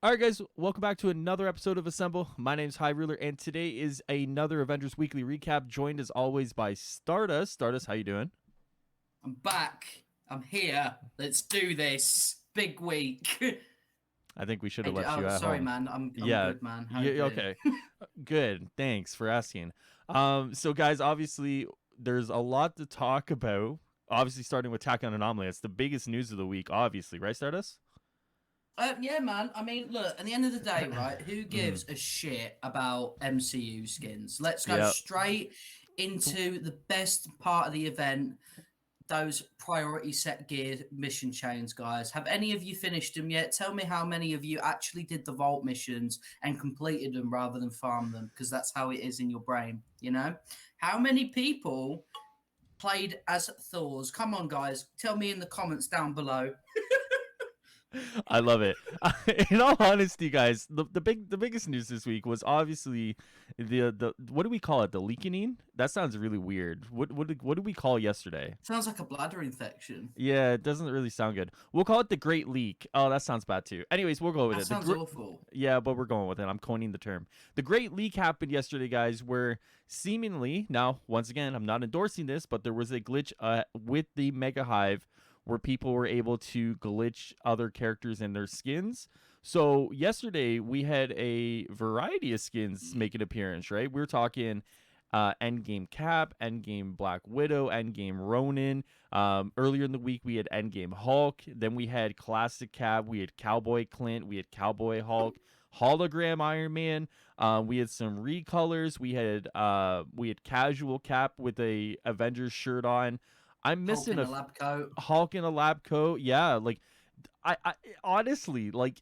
All right, guys, welcome back to another episode of Assemble. My name's High Ruler, and today is another Avengers Weekly Recap, joined as always by Stardust. Stardust, how you doing? I'm back. I'm here. Let's do this. Big week. I think we should have left you Oh, at sorry, home. man. I'm Yeah, good, man. How you yeah, doing? okay, good. Thanks for asking. So guys, obviously there's a lot to talk about. Obviously, starting with Tachyon and Anomaly, it's the biggest news of the week. Obviously, right, Stardust? Yeah, man. I mean, look. At the end of the day, right? Who Mm, gives a shit about MCU skins? Let's go yeah. straight So into the best part of the event. Those priority set gear mission chains, guys. Have any of you finished them yet? Tell me how many of you actually did the vault missions and completed them rather than farm them, because that's how it is in your brain, you know? How many people played as Thors? Come on, guys. Tell me in the comments down below. I love it. In all honesty, guys, the biggest news this week was obviously the what do we call it? The leaking? That sounds really weird. What did we call yesterday? Sounds like a bladder infection. Yeah, it doesn't really sound good. We'll call it the Great Leak. Oh, that sounds bad too. Anyways, we'll go with That it. sounds awful. Yeah, but we're going with it. I'm coining the term. The Great Leak happened yesterday, guys, where seemingly, now, once again, I'm not endorsing this, but there was a glitch with the Mega Hive where people were able to glitch other characters in their skins. So yesterday we had a variety of skins make an appearance, right? We were talking Endgame Cap, Endgame Black Widow, Endgame Ronin. Earlier in the week, we had Endgame Hulk. Then we had Classic Cap. We had Cowboy Clint. We had Cowboy Hulk. Hologram Iron Man. We had some recolors. We had Casual Cap with a Avengers shirt on. I'm Hulk missing in a a lab coat. Hulk in a lab coat. Yeah, like I honestly like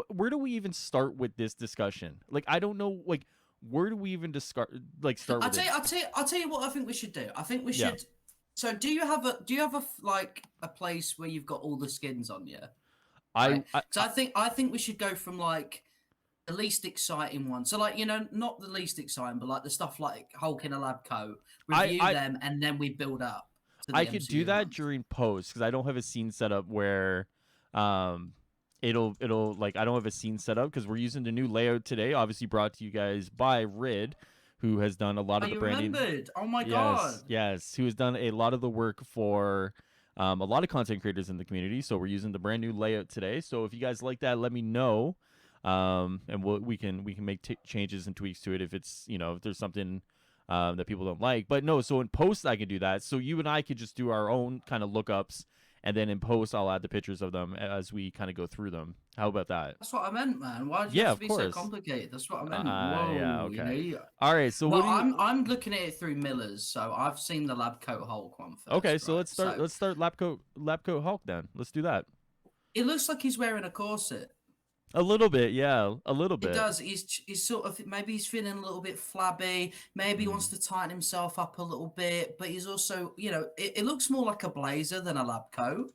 where do we even start with this discussion? Like I don't know like where do we even start I'll with tell it? you, I'll tell you what I think we should do. I think we Yeah. should. So, do you have like a place where you've got all the skins on you, I, right? I, So I think we should go from like the least exciting one. So like not the least exciting, but like the stuff like Hulk in a lab coat. I Review I them, and then we build up to I the could do MCU that ones. during post because I don't have a scene set up where um it'll like I don't have a scene set up because we're using the new layout today, obviously brought to you guys by Rid, who has done a lot Oh, of the you branding. remembered? Oh my Yes, god! yes, who has done a lot of the work for a lot of content creators in the community. So we're using the brand new layout today. So if you guys like that, let me know, and we can make changes and tweaks to it if it's if there's something that people don't like. But no, so in post I can do that. So you and I could just do our own kind of lookups, and then in post I'll add the pictures of them as we kind of go through them. How about that? That's what I meant, man. Why did you Yeah, have to of be so course. complicated? That's what I meant. Yeah, Whoa, okay. you. All right. So what Well, do you? I'm looking at it through Miller's, so I've seen the lab coat Hulk one Okay, first, so right? let's start. So Let's start lab coat Hulk then. Let's do that. it looks like he's wearing a corset. A little bit, yeah, a little It bit. does. He's sort of maybe he's feeling a little bit flabby. Maybe he Mm. wants to tighten himself up a little bit, but he's also, it looks more like a blazer than a lab coat.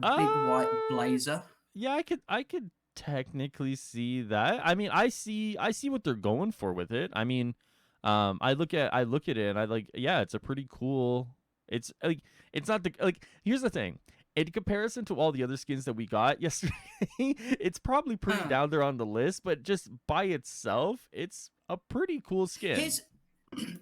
A big white Uh blazer. yeah, I could technically see that. I mean, I see what they're going for with it. I mean, I look at it and I like yeah, it's a pretty cool. It's like it's not the like here's the thing. In comparison to all the other skins that we got yesterday, it's probably pretty Huh. down there on the list, but just by itself, it's a pretty cool skin. Here's,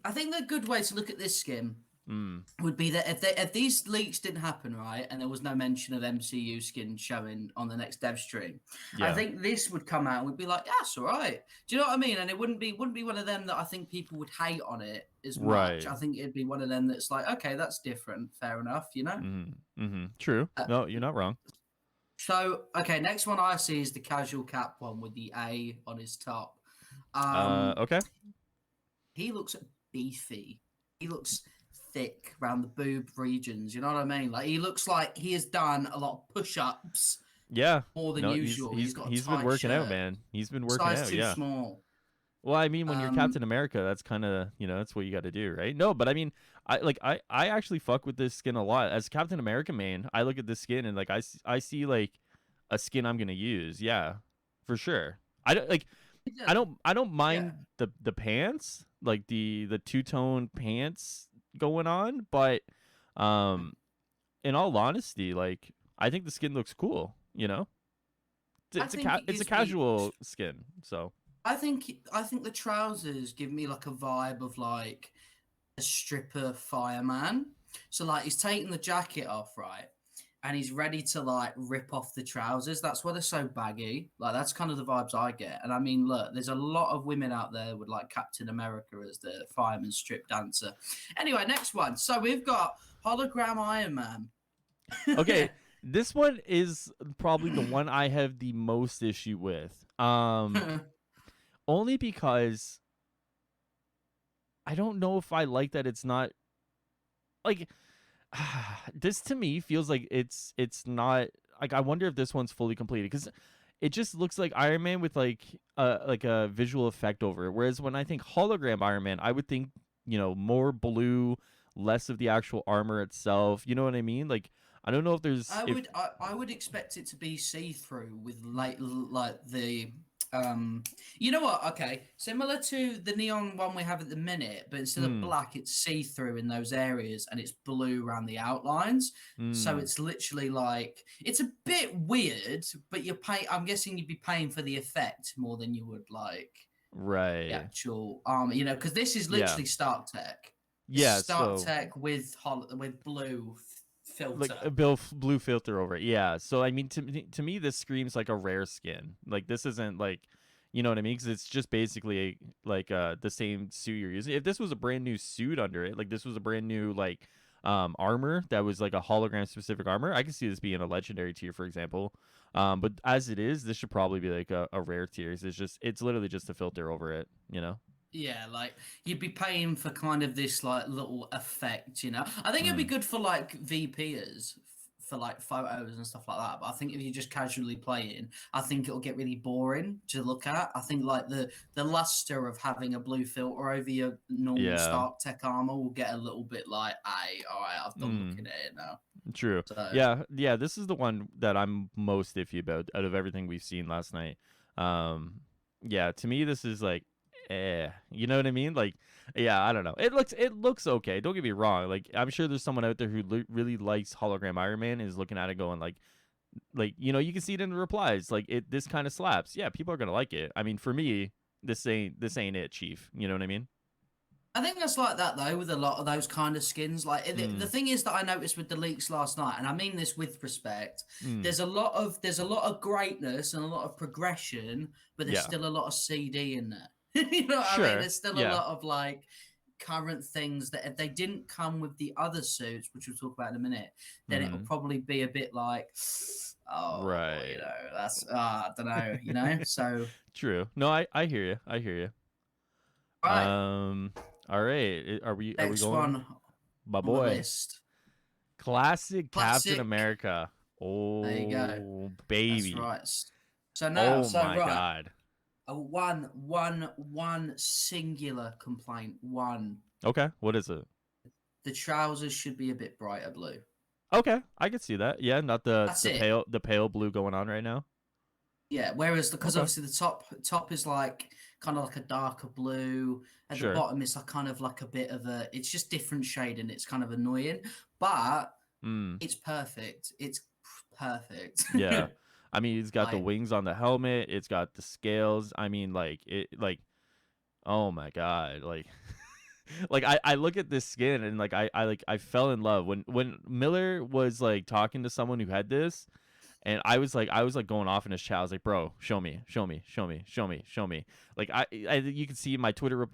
I think the good way to look at this skin Mm, would be that if these leaks didn't happen, right, and there was no mention of MCU skin showing on the next dev stream, I yeah. think this would come out and would be like, yeah, it's all right. Do you know what I mean? And it wouldn't be one of them that I think people would hate on it as much. Right. I think it'd be one of them that's like, okay, that's different, fair enough, you know. Mm-hmm. Mm-hmm. True. Uh, No, you're not wrong. so okay, next one I see is the casual cap one with the A on his top. Um, Okay. he looks beefy. He looks thick around the boob regions. You know what I mean? Like he looks like he has done a lot of push-ups Yeah. more than No, he's usual. He's he's got a he's been tight working out, shirt, man. He's been working size out. too Yeah. small. Well, I mean, when you're Captain Um, America, that's kind of that's what you got to do, right? No, but I mean, I actually fuck with this skin a lot. As Captain America main, I look at this skin and like I see like a skin I'm gonna use. Yeah, for sure. I don't like. yeah, I don't yeah. mind the pants, like the two tone pants going on, but um, in all honesty, like I think the skin looks cool. You know? I think it It's a gives me. casual skin. So I think the trousers give me like a vibe of like a stripper fireman. So like he's taking the jacket off, right? And he's ready to like rip off the trousers. That's why they're so baggy. Like that's kind of the vibes I get. And I mean, look, there's a lot of women out there with like Captain America as the fireman strip dancer. Anyway, next one. So we've got Hologram Iron Man. okay, this one is probably the one I have the most issue with. Only because I don't know if I like that it's not like this to me feels like it's not like I wonder if this one's fully completed because it just looks like Iron Man with like a visual effect over it. Whereas when I think hologram Iron Man, I would think more blue, less of the actual armor itself. You know what I mean? Like I don't know if there's if I would expect it to be see through with like the you know what, okay, similar to the neon one we have at the minute, but instead of mm, black it's see through in those areas and it's blue around the outlines. So mm, it's literally like it's a bit weird, but you're paying, I'm guessing you'd be paying for the effect more than you would like the right, actual because this is yeah, literally Stark Tech. This is yeah, Stark so Tech with with blue like filter. a blue filter over it. Yeah. So I mean, to me, this screams like a rare skin. Like this isn't like, you know what I mean? Because it's just basically like the same suit you're using. If this was a brand new suit under it, like this was a brand new like armor that was like a hologram specific armor, I could see this being a legendary tier, for example. But as it is, this should probably be like a rare tier. It's literally just a filter over it. You know. Yeah, like you'd be paying for kind of this like little effect, you know. I think it'd be Mm, good for like VPers for like photos and stuff like that. But I think if you're just casually playing, I think it'll get really boring to look at. I think like the luster of having a blue filter over your normal yeah. Stark Tech armor will get a little bit like, hey, all right, I've done Mm. looking at it now. True. So Yeah, yeah, this is the one that I'm most iffy about out of everything we've seen last night. Um yeah, to me this is like you know what I mean? Like yeah, I don't know. It looks okay. Don't get me wrong. Like I'm sure there's someone out there who really likes hologram Iron Man and is looking at it going like you can see it in the replies. Like this kind of slaps. Yeah, people are going to like it. I mean, for me, this ain't it, chief. You know what I mean? I think that's like that though with a lot of those kind of skins. Like the Mm. thing is that I noticed with the leaks last night, and I mean this with respect. Mm. There's a lot of greatness and a lot of progression, but there's Yeah. still a lot of CD in there. You know what I mean? Sure. There's still a Yeah. lot of like current things that if they didn't come with the other suits, which we'll talk about in a minute, then it'll Mm. probably be a bit like, oh, Right. that's I don't know, So True. No, I hear you. I hear you. right, All right. Are we next going? one My on the boy. list. Classic Captain Classic. America. There you go. Oh, That's baby. right. So now, Oh so my right, god. one singular complaint. One, Okay, what is it? the trousers should be a bit brighter blue. Okay, I could see that. Yeah, not the That's the it. pale the pale blue going on right now. Yeah. Whereas because Okay. obviously the top is like kind of like a darker blue. At the Sure. bottom it's like kind of like a bit of a. It's just different shade and it's kind of annoying, but Mm. it's perfect. It's perfect. Yeah. I mean, it's got the Like wings on the helmet, it's got the scales. I mean, like oh my god. Like like I look at this skin and like I fell in love when Miller was like talking to someone who had this. And I was like going off in his chat. I was like, bro, show me, show me, show me, show me, show me. Like you can see my Twitter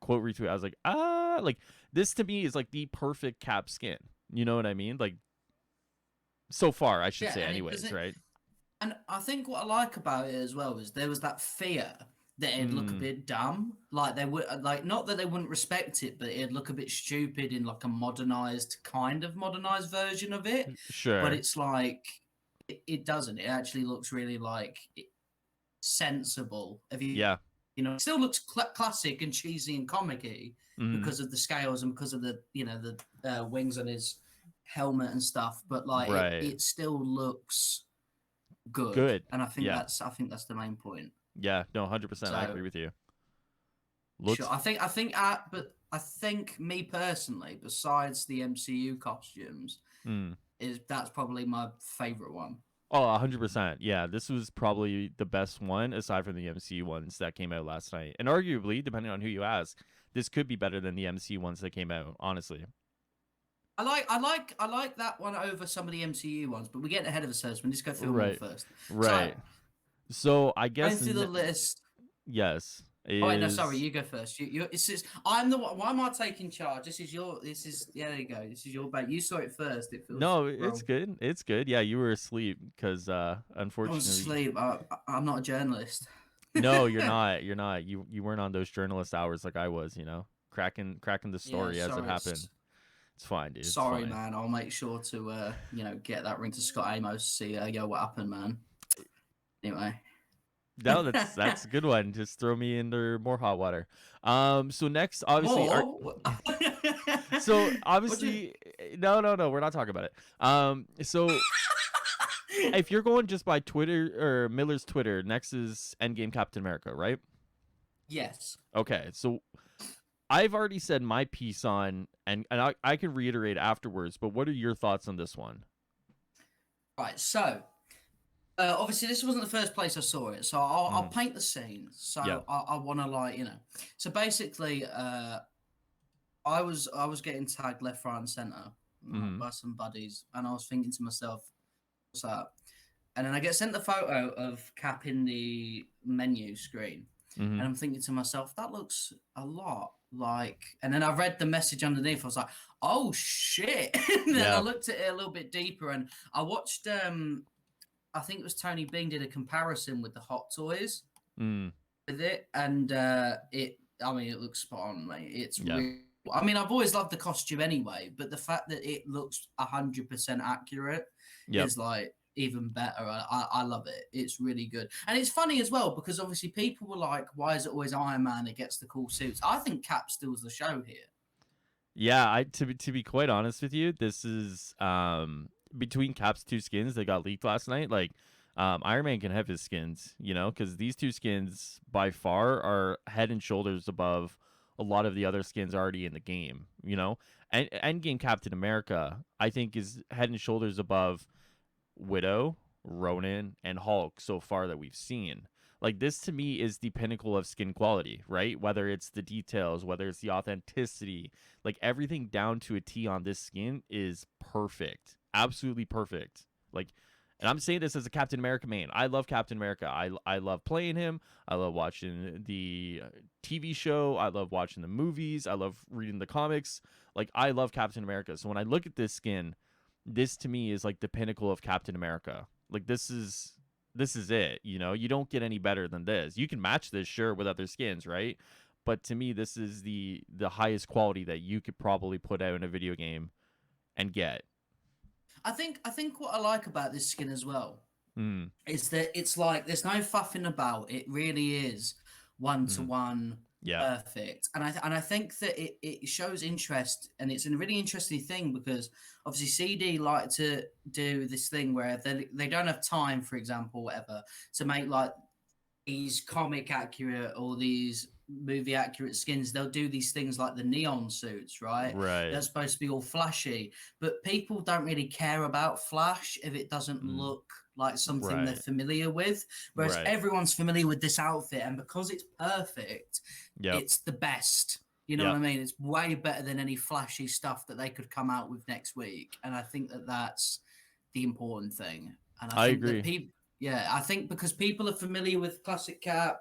quote retweet. I was like, like this to me is like the perfect Cap skin. You know what I mean? Like so far, I should yeah, say, and it anyways, doesn't. right? And I think what I like about it as well is there was that fear that it'd look a Mm, bit dumb. Like they would like not that they wouldn't respect it, but it'd look a bit stupid in like a modernized version of it. But sure. it's like it doesn't. It actually looks really like sensible. If Yeah. it still looks classic and cheesy and comicky Mm, because of the scales and because of the the wings on his helmet and stuff. But like right. it still looks good, Good. and Yeah. I think that's the main point. Yeah. No, 100%. I So agree with you. sure, Looks. but I think me personally, besides the MCU costumes, Mm, is that's probably my favorite one. Oh, 100%. Yeah, this was probably the best one aside from the MC ones that came out last night. And arguably, depending on who you ask, this could be better than the MC ones that came out, honestly. I like that one over some of the MCU ones, but we're getting ahead of ourselves. We need to go through them all Right. first. So, Right. So, I going guess through the list. yes, Oh wait, no, sorry, is you go first. It's just, I'm the one. Why am I taking charge? This is your. This is yeah. There you go. This is your bait. You saw it first. It feels no, it's wrong. good. It's good. Yeah, you were asleep cuz I was unfortunately asleep. I'm not a journalist. no, you're not. You're not. You weren't on those journalist hours like I was, cracking the Yeah, story as it sorry. happened. It's fine, dude. It's Sorry, fine. man. I'll make sure to get that ring to Scott Amos. See, yo, what happened, man. Anyway. No, that's a good one. Just throw me into more hot water. So next, More? so What do you... obviously, no, we're not talking about it. So if you're going just by Twitter or Miller's Twitter, next is Endgame Captain America, right? Yes. Okay, so I've already said my piece on, and I can reiterate afterwards. But what are your thoughts on this one? Right. So, obviously, this wasn't the first place I saw it, so I'll Mm, paint the scene. yeah. So I want to So basically, I was getting tagged left, right, and center Mm-hmm. by some buddies, and I was thinking to myself, "What's that?" And then I get sent the photo of Cap in the menu screen, Mm-hmm. and I'm thinking to myself, "That looks a lot like." And then I read the message underneath. I was like, "Oh shit!" And then I Yeah. looked at it a little bit deeper, and I watched. I think it was Tony Bing did a comparison with the Hot Toys Mm, with it, and it. I mean, it looks spot on, mate. It's yeah. really. I mean, I've always loved the costume anyway, but the fact that it looks 100% accurate Yep. is like even better. I love it. It's really good, and it's funny as well because obviously people were like, "Why is it always Iron Man that gets the cool suits?" I think Cap steals the show here. Yeah, to be quite honest with you, this is between Cap's two skins that got leaked last night. Like, Iron Man can have his skins, because these two skins by far are head and shoulders above a lot of the other skins already in the game. And Endgame Captain America, I think, is head and shoulders above Widow, Ronin, and Hulk so far that we've seen. Like, this to me is the pinnacle of skin quality, right? Whether it's the details, whether it's the authenticity, like everything down to a T on this skin is perfect. Absolutely perfect. Like, and I'm saying this as a Captain America main. I love Captain America. I love playing him. I love watching the TV show. I love watching the movies. I love reading the comics. Like, I love Captain America. So when I look at this skin, this to me is like the pinnacle of Captain America. Like, this is it. You don't get any better than this. You can match this, sure, with other skins, right? But to me, this is the highest quality that you could probably put out in a video game and get. I think what I like about this skin as well Mm, is that it's like there's no faffing about. It really is one to mm, one yeah. perfect, and I think that it shows interest, and it's a really interesting thing because obviously CD like to do this thing where they don't have time, for example, whatever, to make like these comic accurate or these movie accurate skins. They'll do these things like the neon suits, right? Right. They're supposed to be all flashy, but people don't really care about flash if it doesn't Mm, look like something they're right. familiar with. Whereas Right. everyone's familiar with this outfit, and because it's perfect, Yep. it's the best. You know what Yep. I mean? It's way better than any flashy stuff that they could come out with next week. And I think that that's the important thing. And I I think that agree. people, yeah, I think because people are familiar with Classic Cap,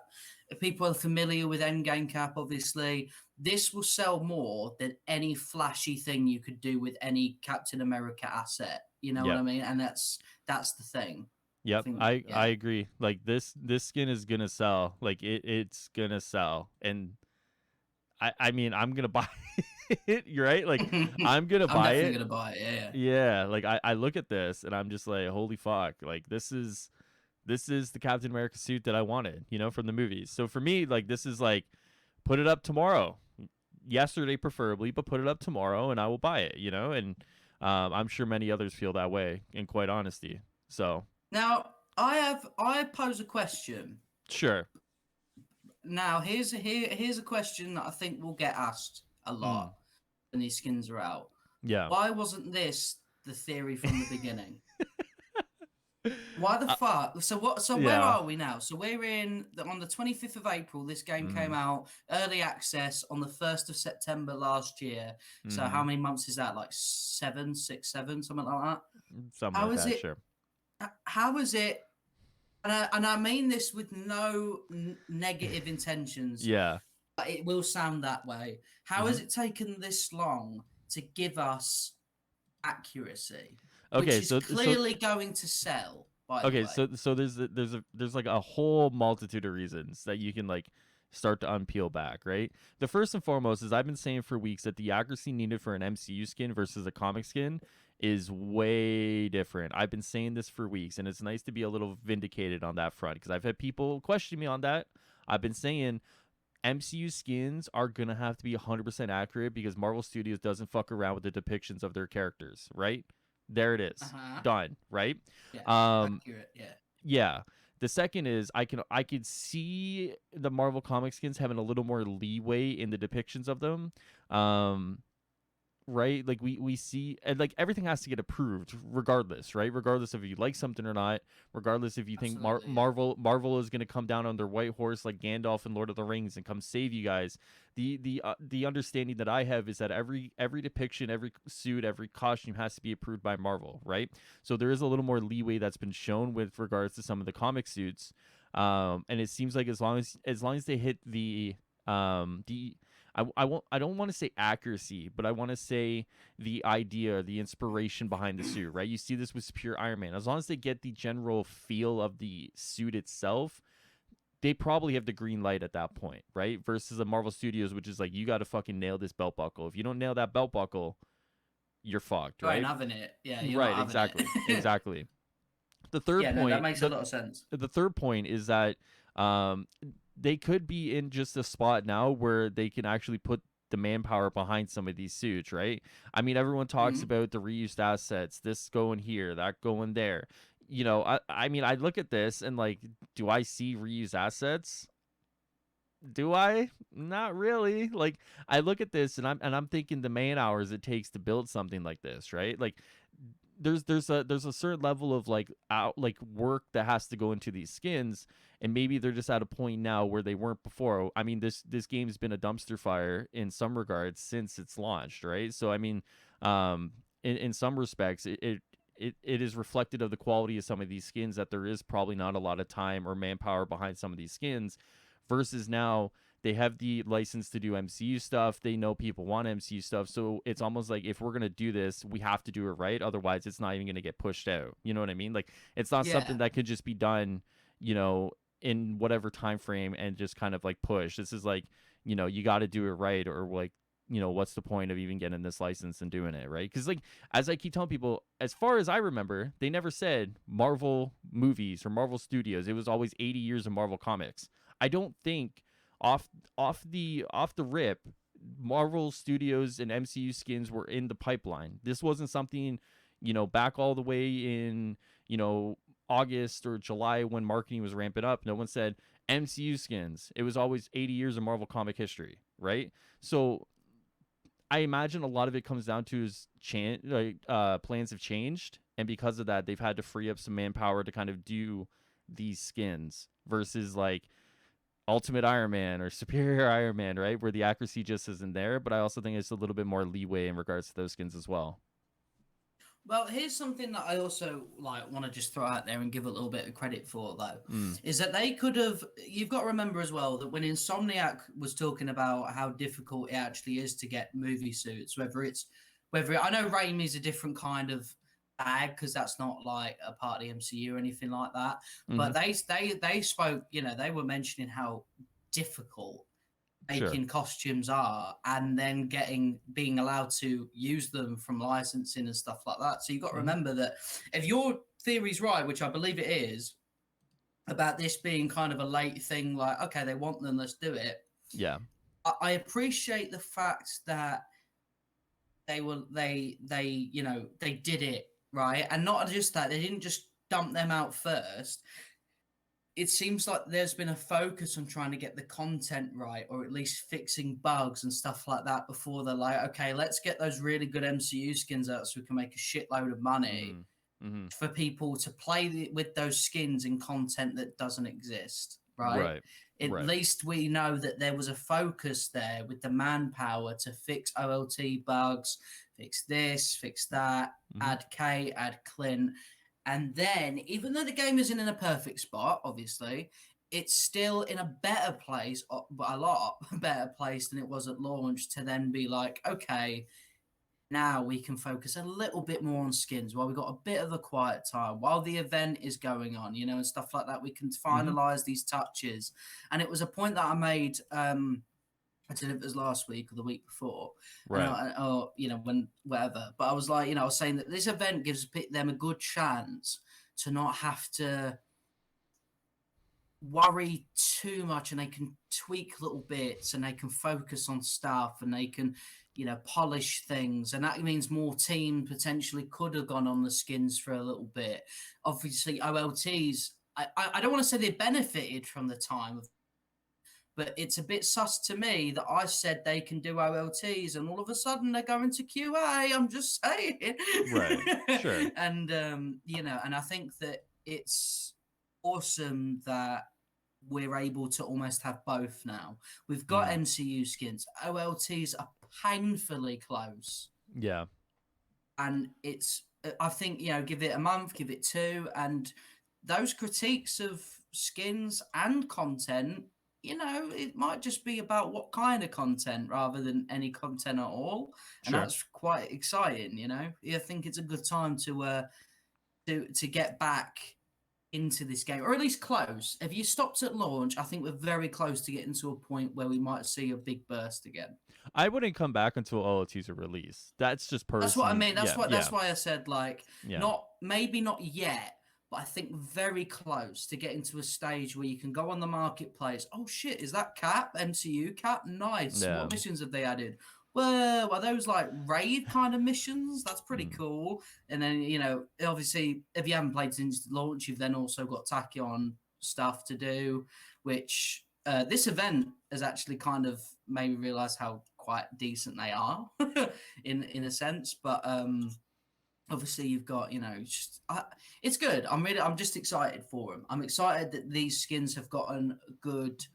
people are familiar with Endgame Cap, obviously, this will sell more than any flashy thing you could do with any Captain America asset. You know what I Yep. mean? And that's the thing. I Yep. think, I yeah. agree. Like, this skin is gonna sell. Like, it's gonna sell. And I mean, I'm gonna buy it. You're right. Like, I'm gonna I'm buy definitely it. gonna buy it. Yeah, Yeah, like I look at this and I'm just like, holy fuck! Like, this is the Captain America suit that I wanted, from the movies. So for me, like, this is like, put it up tomorrow, yesterday preferably, but put it up tomorrow and I will buy it, And I'm sure many others feel that way. In quite honesty, so now I pose a question. sure. Now here's a question that I think will get asked a Mm, lot when these skins are out. yeah. Why wasn't this the theory from the beginning? Why the Uh, fuck? So what? So where yeah. are we now? So we're on the 25th of April. This game came Mm-hmm. out early access on the 1st of September last year. So Mm-hmm. how many months is that? Like seven, six, seven, something like that. Something How like is that, it? sure. How is it? And I mean this with no negative intentions, Yeah. but it will sound that way. How Mm-hmm. has it taken this long to give us accuracy, which Okay, is so clearly going to sell, by the okay, way? so there's like a whole multitude of reasons that you can like start to unpeel back, right? The first and foremost is I've been saying for weeks that the accuracy needed for an MCU skin versus a comic skin is way different. I've been saying this for weeks, and it's nice to be a little vindicated on that front because I've had people question me on that. I've been saying MCU skins are gonna have to be 100% accurate because Marvel Studios doesn't fuck around with the depictions of their characters, right? There it Uh is, huh. done, right? Yeah. Um, Accurate. Yeah. yeah. The second is I could see the Marvel comic skins having a little more leeway in the depictions of them. Um, right? Like we see, and like everything has to get approved regardless, right? Regardless if you like something or not, regardless if you think Absolutely. Yeah. Marvel is going to come down on their white horse like Gandalf in Lord of the Rings and come save you guys. The understanding that I have is that every depiction, every suit, every costume has to be approved by Marvel, right? So there is a little more leeway that's been shown with regards to some of the comic suits. And it seems like as long as they hit the I don't want to say accuracy, but I want to say the idea, the inspiration behind the suit, right? You see this with Superior Iron Man. As long as they get the general feel of the suit itself, they probably have the green light at that point, right? Versus the Marvel Studios, which is like you got to fucking nail this belt buckle. If you don't nail that belt buckle, you're fucked, You ain't right? having it. Yeah. You're Right, not having exactly, it. exactly. The third Yeah. No, that point, makes a lot of sense. the third point is that um, they could be in just a spot now where they can actually put the manpower behind some of these suits, right? I mean, everyone talks Mm. about the reused assets, this going here, that going there. I mean, I look at this and like, do I see reused assets? Do I? Not really. Like, I look at this and I'm thinking the man hours it takes to build something like this, right? Like, there's a certain level of like work that has to go into these skins, and maybe they're just at a point now where they weren't before. I mean, this game's been a dumpster fire in some regards since it's launched, right? So I mean, um in some respects it is reflected of the quality of some of these skins that there is probably not a lot of time or manpower behind some of these skins versus now they have the license to do MCU stuff. They know people want MCU stuff. So it's almost like if we're going to do this, we have to do it right. Otherwise, it's not even going to get pushed out. You know what I mean? Like it's not Yeah. something that could just be done, you know, in whatever time frame and just kind of like push. This is like, you got to do it right or like, what's the point of even getting this license and doing it, right? Because like as I keep telling people, as far as I remember, they never said Marvel movies or Marvel Studios. It was always 80 years of Marvel comics. I don't think off off the rip, Marvel Studios and MCU skins were in the pipeline. This wasn't something, back all the way in, August or July when marketing was ramping up. No one said MCU skins. It was always 80 years of Marvel comic history, right? So I imagine a lot of it comes down to is plans have changed, and because of that, they've had to free up some manpower to kind of do these skins versus like Ultimate Iron Man or Superior Iron Man, right? Where the accuracy just isn't there. But I also think it's a little bit more leeway in regards to those skins as well. Well, here's something that I also like want to just throw out there and give a little bit of credit for, though, Mm, is that they could have. You've got to remember as well that when Insomniac was talking about how difficult it actually is to get movie suits, I know Raimi's a different kind of bag because that's not like a part of the MCU or anything like that, mm-hmm. but they spoke. They were mentioning how difficult Sure. making costumes are and then being allowed to use them from licensing and stuff like that. So you've got to Mm-hmm. remember that if your theory's right, which I believe it is, about this being kind of a late thing, like, okay, they want them, let's do it. Yeah. I appreciate the fact that they did it right. And not just that, they didn't just dump them out first. It seems like there's been a focus on trying to get the content right, or at least fixing bugs and stuff like that before they're like, okay, let's get those really good MCU skins out so we can make a shitload of money. Mm-hmm. Mm-hmm. for people to play with those skins in content that doesn't exist, right? Right. At Right. least we know that there was a focus there with the manpower to fix OLT bugs, fix this, fix that, Mm-hmm. add K, add Clint. And then, even though the game isn't in a perfect spot, obviously, it's still in a better place, but a lot better place than it was at launch to then be like, okay, now we can focus a little bit more on skins while we've got a bit of a quiet time while the event is going on, and stuff like that. We can Mm-hmm. finalize these touches. And it was a point that I made. I don't know if it was last week or the week before, and Right. or when whatever. But I was like, I was saying that this event gives them a good chance to not have to worry too much, and they can tweak little bits, and they can focus on stuff, and they can polish things. And that means more team potentially could have gone on the skins for a little bit. Obviously OLTs, I don't want to say they benefited from the time, but it's a bit sus to me that I said they can do OLTs and all of a sudden they're going to QA. I'm just saying. Right. Sure. And and I think that it's awesome that we're able to almost have both now. We've got Mm-hmm. MCU skins. OLTs are painfully close. Yeah. And it's, I think, give it a month, give it two, and those critiques of skins and content, it might just be about what kind of content rather than any content at all. And Sure. that's quite exciting. I think it's a good time to get back into this game, or at least close. If you stopped at launch, I think we're very close to getting to a point where we might see a big burst again. I wouldn't come back until OLTs are released. That's just That's what I personally. mean. Yeah. That's Yeah. why I said, like, Yeah. not maybe not yet, but I think very close to getting to a stage where you can go on the marketplace. Oh shit, is that Cap MCU Cap? Nice. Yeah. What missions have they added? Well, are those like raid kind of missions? That's pretty Mm. cool. And then obviously, if you haven't played since launch, you've then also got Tachyon stuff to do, which this event has actually kind of made me realize how quite decent they are in a sense. But obviously you've got it's good. I'm just excited for them. I'm excited that these skins have gotten a good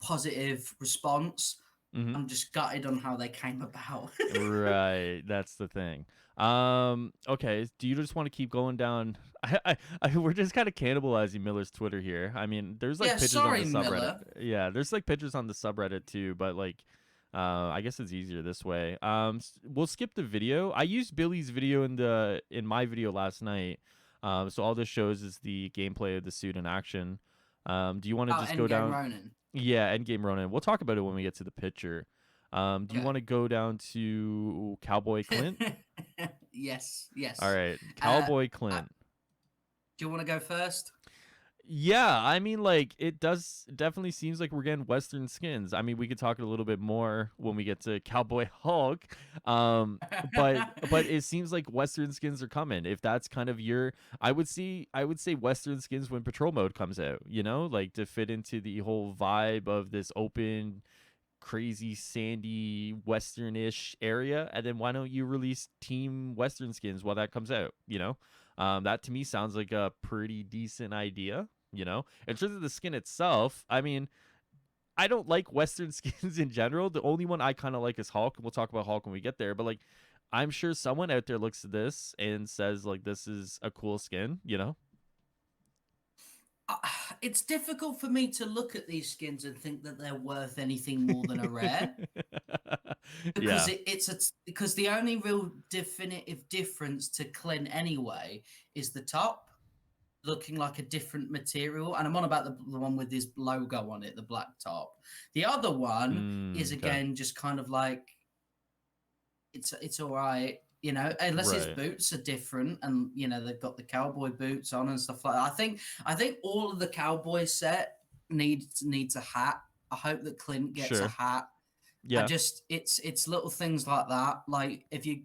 positive response. Mm-hmm. I'm just gutted on how they came about. Right, that's the thing. Okay, do you just want to keep going down? We're just kind of cannibalizing Miller's Twitter here. I mean, there's like Yeah, pictures on the sorry, subreddit. Miller. Yeah, there's like pictures on the subreddit too, but like, I guess it's easier this way. We'll skip the video. I used Billy's video in my video last night. So all this shows is the gameplay of the suit in action. Do you want to Oh, just go Endgame down? Ronin. Yeah, Endgame Ronin. We'll talk about it when we get to the picture. Do you Okay. want to go down to Cowboy Clint? Yes, All yes. right, Uh, Cowboy uh, Clint. do you want to go first? Yeah, I mean, like it does definitely seems like we're getting Western skins. I mean, we could talk a little bit more when we get to Cowboy Hulk. But it seems like Western skins are coming. If that's kind of your, I would say Western skins when Patrol mode comes out. Like to fit into the whole vibe of this open, crazy sandy westernish area, and then why don't you release team Western skins while that comes out? That to me sounds like a pretty decent idea. In terms of the skin itself, I mean, I don't like Western skins in general. The only one I kind of like is Hulk, and we'll talk about Hulk when we get there. But like, I'm sure someone out there looks at this and says like, this is a cool skin. Uh, it's difficult for me to look at these skins and think that they're worth anything more than a rare. Because Yeah. because the only real definitive difference to Clint anyway is the top looking like a different material, and I'm on about the one with this logo on it, the black top. The other one is Okay. again just kind of like it's all right, unless his Right. boots are different, and they've got the cowboy boots on and stuff like that. I think all of the cowboy set needs a hat. I hope that Clint gets a Sure. hat. I Yeah. just it's little things like that. Like if you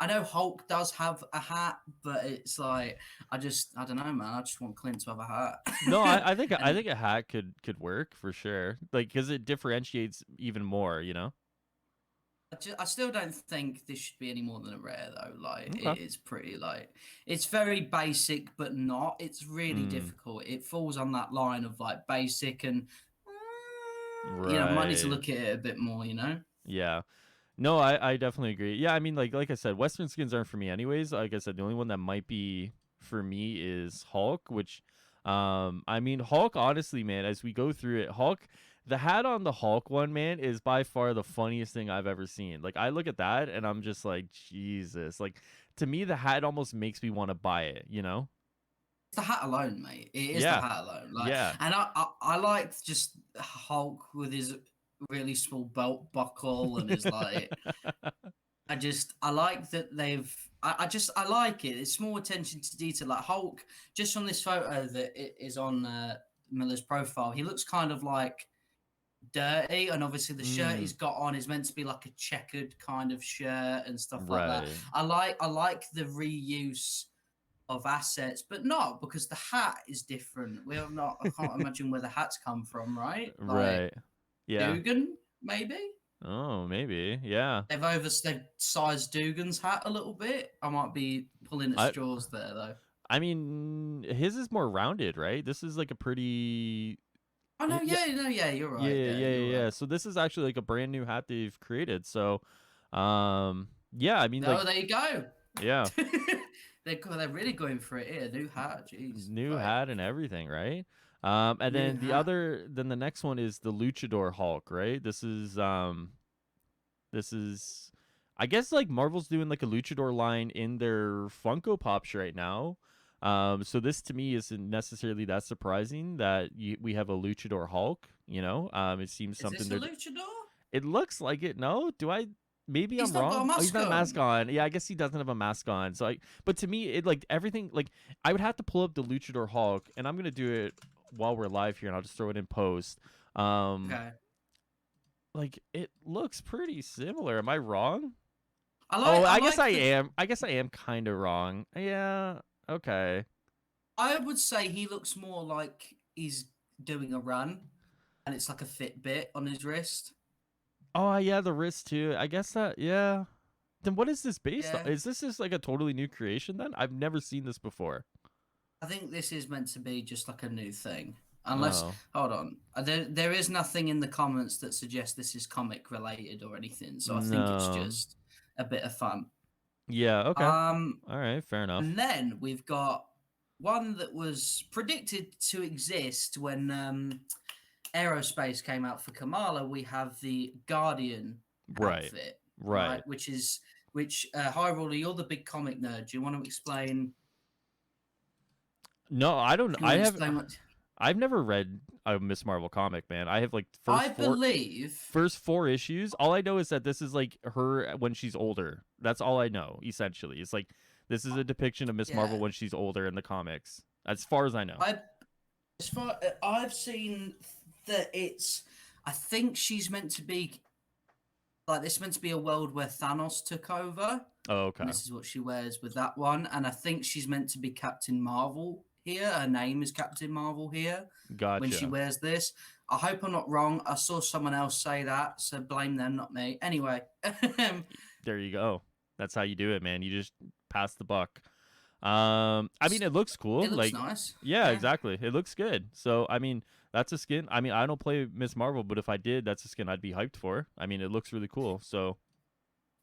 I know Hulk does have a hat, but it's like I don't know, man. I just want Clint to have a No, hat. I think I And think a hat could work for sure. Like, because it differentiates even more. I still don't think this should be any more than a rare though. Like Okay. it is pretty like it's very basic, but not. It's really Mm, difficult. It falls on that line of like basic and might need to right. look at it a bit more. Yeah. No, I definitely agree. Yeah, I mean, like I said, Western skins aren't for me anyways. Like I said, the only one that might be for me is Hulk, which, I mean, Hulk. Honestly, man, as we go through it, Hulk, the hat on the Hulk one, man, is by far the funniest thing I've ever seen. Like I look at that and I'm just like, Jesus. Like to me, the hat almost makes me want to buy it. You know? It's the hat alone, mate. It is the Yeah. hat alone. Like, Yeah. and I liked just Hulk with his really small belt buckle and his like. I like that I like it. It's small attention to detail. Like Hulk, just from this photo that it is on Miller's profile, he looks kind of like dirty, and obviously the shirt Mm, he's got on is meant to be like a checkered kind of shirt and stuff like that. right. I like the reuse of assets, but not because the hat is different. We have not. I can't imagine where the hats come from, right? Like Right. Yeah. Dugan, maybe. Oh, maybe. Yeah. They've sized Dugan's hat a little bit. I might be pulling at I straws there, though. I mean, his is more rounded, right? This is like a pretty Oh no, yeah, yeah, no, yeah, you're yeah, right. Yeah, yeah, you're yeah. right. So this is actually like a brand new hat they've created. So, yeah, I mean, like, Oh, there you go. yeah, They're really going for it here. New hat, jeez. new Right, hat and everything, right? And new then hat. then the next one is the Luchador Hulk, right? This is, I guess like Marvel's doing like a Luchador line in their Funko Pops right now. So this to me isn't necessarily that surprising that we have a Luchador Hulk. It seems Is something this a they're. luchador? It looks like it. No, do I? Maybe He's I'm not got a wrong. Oh, he's mask not a mask on. on. Yeah, I guess he doesn't have a mask on. But to me, it like everything. Like I would have to pull up the Luchador Hulk, and I'm gonna do it while we're live here, and I'll just throw it in post. Um, Okay. like it looks pretty similar. Am I wrong? I Oh, like I I guess I like the am. I guess I am kind of wrong. Yeah. Okay. I would say he looks more like he's doing a run and it's like a Fitbit on his wrist. Oh, yeah, the wrist too. I guess that. Yeah. Then what is this based on? Yeah. Is this just like a totally new creation? Then I've never seen this before. I think this is meant to be just like a new thing. Unless, Oh. hold on, there is nothing in the comments that suggests this is comic related or anything. So I think it's No. just a bit of fun. Yeah. Okay. Um, All right. Fair enough. and then we've got one that was predicted to exist when Aerospace came out for Kamala. We have the Guardian Right. outfit, right? Right. Which Hyrule, you're the big comic nerd. Do you want to explain? No, I don't. You want to explain what? I've never read a Miss Marvel comic, man. I have like I believe. first four issues. All I know is that this is like her when she's older. That's all I know. Essentially, it's like this is a depiction of Miss Marvel Yeah, when she's older in the comics. As far as I know. I as far I've seen that it's. I think she's meant to be like this. Meant to be a world where Thanos took over, Oh, and okay. this is what she wears with that one. And I think she's meant to be Captain Marvel here. Her name is Captain Marvel here when she Gotcha. wears this. I hope I'm not wrong. I saw someone else say that, so blame them, not me. Anyway, There you go. That's how you do it, man. You just pass the buck. I mean, it looks cool. it looks Like, nice. yeah, Yeah, exactly. It looks good. So, I mean, that's a skin. I mean, I don't play Miss Marvel, but if I did, that's a skin I'd be hyped for. I mean, it looks really cool. So,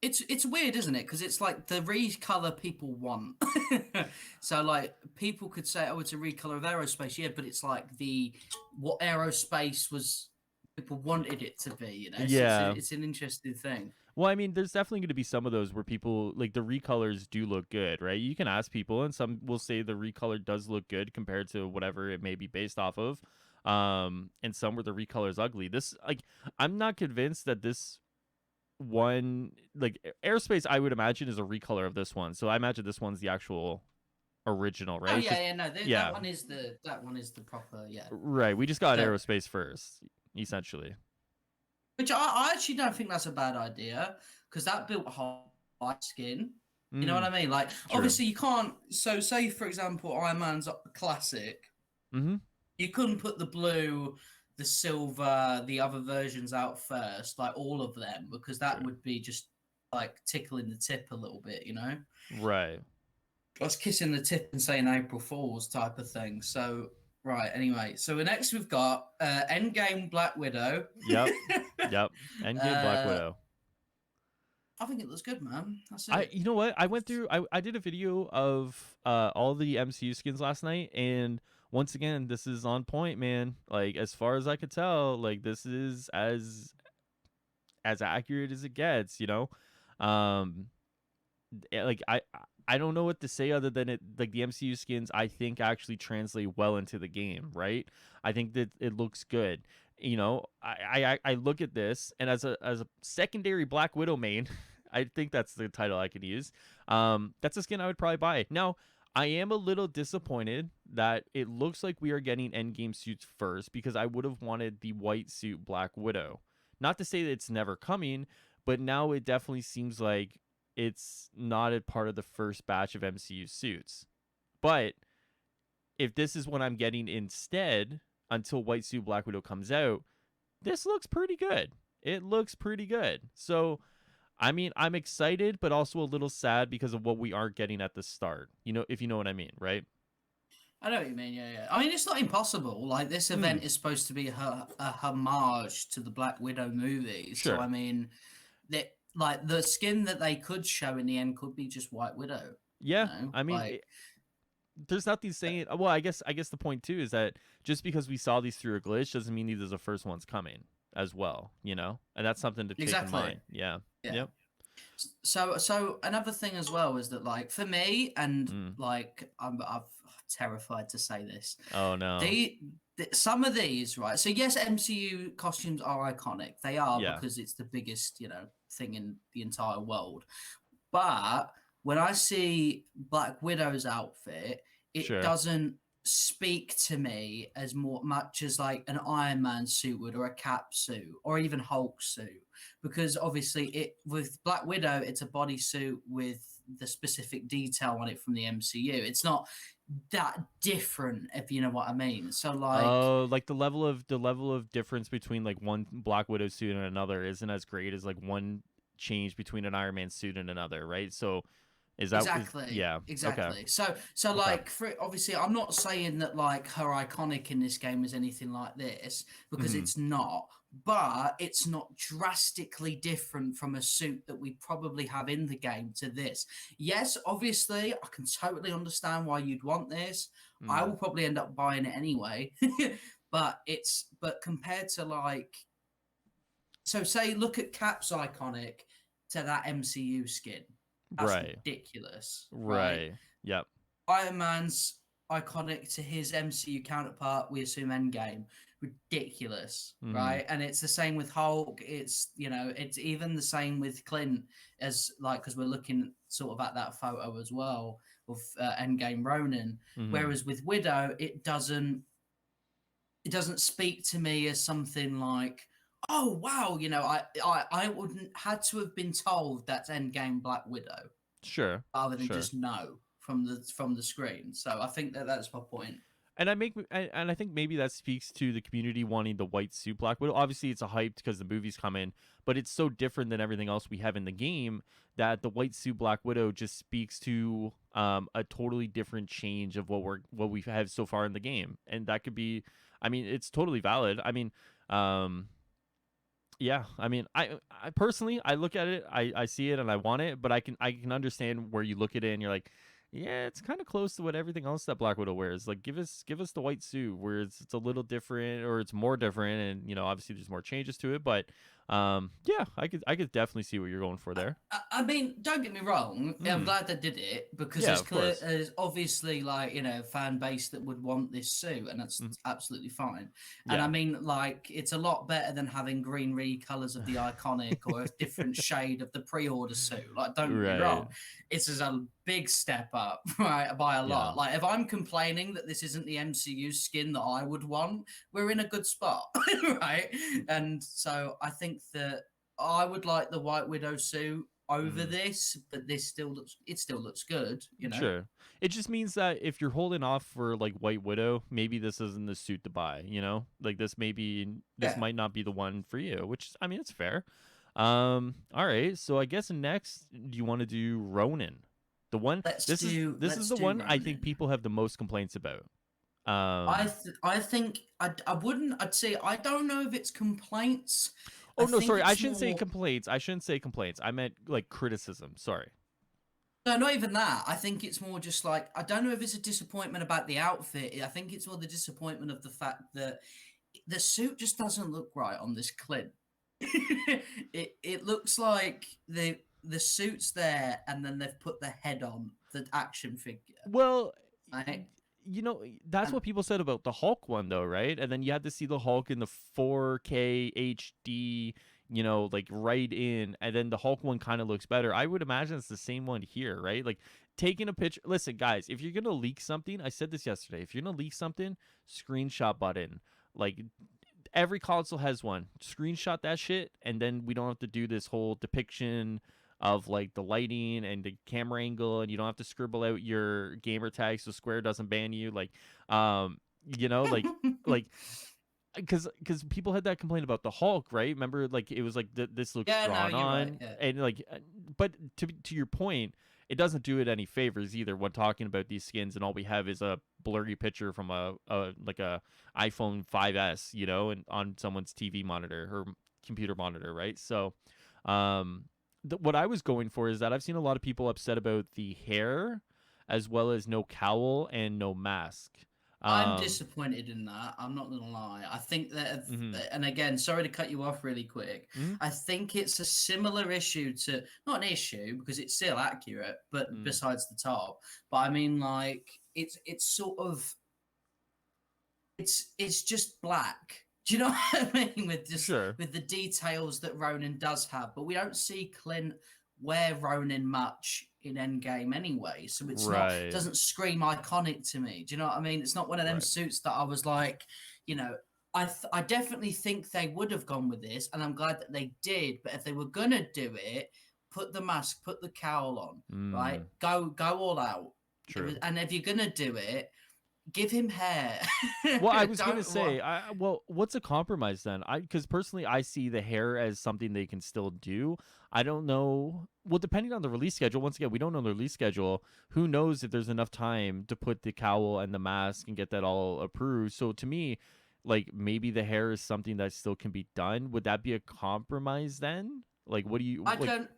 it's weird, isn't it? Because it's like the recolor people want. So like people could say, "Oh, it's a recolor of aerospace," yeah, but it's like the what aerospace was people wanted it to be. yeah. It's an interesting thing. Well, I mean, there's definitely going to be some of those where people like the recolors do look good, right? You can ask people, and some will say the recolor does look good compared to whatever it may be based off of. And some where the recolor is ugly. This, like, I'm not convinced that this one, like, Airspace, I would imagine is a recolor of this one. So I imagine this one's the actual original, Oh right? It's yeah, just, yeah, no, yeah, that one is the proper yeah. right. We just got The, Aerospace first, essentially. which I actually don't think that's a bad idea because that built high skin. You know what Mm, I mean? Like true. obviously you can't. So say for example, Iron Man's classic. Mm-hmm. You couldn't put the blue the silver, the other versions out first, like all of them, because that Sure. would be just like tickling the tip a little bit, you know? Right. That's kissing the tip and saying April Fools type of thing. So, right, anyway. So, next we've got Endgame Black Widow. Yep. Yep. Endgame Black uh, Widow. I think it looks good, man. That's I it. you know what? I went through I did a video of all the MCU skins last night, and once again, this is on point, man. Like as far as I could tell, like this is as accurate as it gets, you know? Um like I don't know what to say other than it like the MCU skins I think actually translate well into the game, right? I think that it looks good. You know, I look at this and as a secondary Black Widow main, I think that's the title I could use. That's a skin I would probably buy. Now, I am a little disappointed that it looks like we are getting endgame suits first because I would have wanted the white suit Black Widow. Not to say that it's never coming, but now it definitely seems like it's not a part of the first batch of MCU suits. But if this is what I'm getting instead until White Suit Black Widow comes out, this looks pretty good. It looks pretty good. So, I mean, I'm excited, but also a little sad because of what we aren't getting at the start. You know, if you know what I mean, right? I know what you mean. Yeah, yeah. I mean, it's not impossible. Like, this Mm, event is supposed to be a homage to the Black Widow movies. So, I sure. mean, that like the skin that they could show in the end could be just White Widow. You Yeah. know, I mean, like there's nothing saying. Well, I guess the point too is that just because we saw these through a glitch doesn't mean either the first one's coming as well. You know, and that's something to take in exactly. mind. Yeah. Yeah. Yep. So another thing as well is that like for me and Mm. like I'm terrified to say this. Oh no. The some of these, right? So yes, MCU costumes are iconic. They are Yeah. because it's the biggest, thing in the entire world. But when I see Black Widow's outfit, it Sure. doesn't speak to me as much as like an Iron Man suit would, or a Cap suit, or even Hulk suit, because obviously it with Black Widow, it's a bodysuit with the specific detail on it from the MCU. It's not that different, if you know what I mean. So like Oh, like the level of difference between like one Black Widow suit and another isn't as great as like one change between an Iron Man suit and another, right? So exactly, yeah. Okay. exactly. So Okay. like for obviously, I'm not saying that like her iconic in this game is anything like this because Mhm. it's not, but it's not drastically different from a suit that we probably have in the game to this. Yes, obviously, I can totally understand why you'd want this. I Mm. will probably end up buying it anyway, but compared to like so say look at Cap's iconic to that MCU skin. That's Right. ridiculous, right? Right. Yep. Iron Man's iconic to his MCU counterpart, we assume Endgame. Ridiculous, Mhm. right? And it's the same with Hulk. It's even the same with Clint as like because we're looking sort of at that photo as well of Endgame Ronin. Mhm. Whereas with Widow, it doesn't speak to me as something like, oh wow, I wouldn't had to have been told that's Endgame Black Widow Sure. rather than Sure. just know from the screen. So I think that's my point. And I think maybe that speaks to the community wanting the white suit Black Widow. Obviously, it's a hyped because the movies come in, but it's so different than everything else we have in the game that the white suit Black Widow just speaks to a totally different change of what we have so far in the game, and that could be. I mean, it's totally valid. I mean, um, yeah. I mean, I personally I look at it, I see it, and I want it, but I can understand where you look at it and you're like, yeah, it's kind of close to what everything else that Black Widow wears. Like, give us the white suit where it's a little different or it's more different, and obviously there's more changes to it. But yeah, I could definitely see what you're going for there. I mean, don't get me wrong. I'm Mm, glad they did it because yeah, there's of clear, course. there's obviously like fan base that would want this suit, and that's Mhm. absolutely fine. And I Yeah. mean, like, it's a lot better than having green recolors of the iconic or a different shade of the pre-order suit. Like, don't get me Right. wrong, it's a big step up, right, by a Yeah. lot. Like, if I'm complaining that this isn't the MCU skin that I would want, we're in a good spot, right? And so I think that I would like the White Widow suit. over Mm. this, but it still looks good, you know. Sure. It just means that if you're holding off for like White Widow, maybe this isn't the suit to buy, you know? Like this Yeah, might not be the one for you, which I mean it's fair. All right. So I guess next do you want to do Ronin? The one this is let's the do one I think Ronin. people have the most complaints about. Um I think I wouldn't. I'd say I don't know if it's complaints. I Oh no, think sorry. I it's shouldn't say more. complaints. I shouldn't say complaints. I meant like criticism. Sorry. No, not even that. I think it's more just like I don't know if it's a disappointment about the outfit. I think it's more the disappointment of the fact that the suit just doesn't look right on this Clint. It looks like the suit's there and then they've put the head on the action figure. Well, Right? you know, that's And what people said about the Hulk one, though, right? And then you had to see the Hulk in the 4K HD, you know, like right in, and then the Hulk one kind of looks better. I would imagine it's the same one here, right? Like taking a picture. Listen, guys, if you're gonna leak something, I said this yesterday. If you're gonna leak something, screenshot button. Like every console has one. Screenshot that shit, and then we don't have to do this whole depiction of like the lighting and the camera angle, and you don't have to scribble out your gamer tag so Square doesn't ban you. Um, you know, like because people had that complaint about the Hulk, right? Remember, like it was like this looks yeah, no, drawn you're right. on, Yeah. and like, but to your point, it doesn't do it any favors either when talking about these skins, and all we have is a blurry picture from a like a iPhone 5S, you know, and on someone's TV monitor or computer monitor, right? So, what I was going for is that I've seen a lot of people upset about the hair, as well as no cowl and no mask. I'm Um, disappointed in that. I'm not gonna lie. I think that, mhm, and again, sorry to cut you off really quick. mhm, I think it's a similar issue to not an issue because it's still accurate, but mm, besides the top. But I mean, like it's sort of it's just black. Do you know what I mean? sure. With the details that Ronin does have, but we don't see Clint wear Ronin much in Endgame anyway, so it's not Right. doesn't scream iconic to me. Do you know what I mean? It's not one of them Right. suits that I was like, you know, I definitely think they would have gone with this, and I'm glad that they did. But if they were gonna do it, put the mask, put the cowl on, right? Mm, Go all out. true. And if you're gonna do it, give him hair. Well, I was gonna Don't say, what? well, what's a compromise then? Because personally, I see the hair as something they can still do. I don't know. Well, depending on the release schedule. Once again, we don't know the release schedule. Who knows if there's enough time to put the cowl and the mask and get that all approved? So to me, like maybe the hair is something that still can be done. Would that be a compromise then? Like, what do you I like? don't.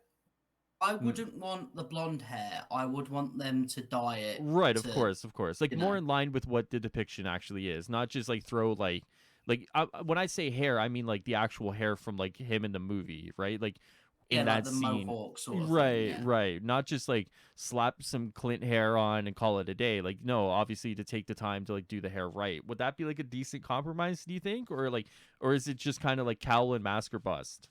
I wouldn't want the blonde hair. I would want them to dye it Right, of to, course, of course. Like you more know, in line with what the depiction actually is, not just like throw like when I say hair, I mean like the actual hair from like him in the movie, right? Like yeah, in like that the scene. mohawk sort of thing. Right, Yeah. right. Not just like slap some Clint hair on and call it a day. Like no, obviously to take the time to like do the hair right. Would that be like a decent compromise, do you think? Or is it just kind of like cowl and mask or bust?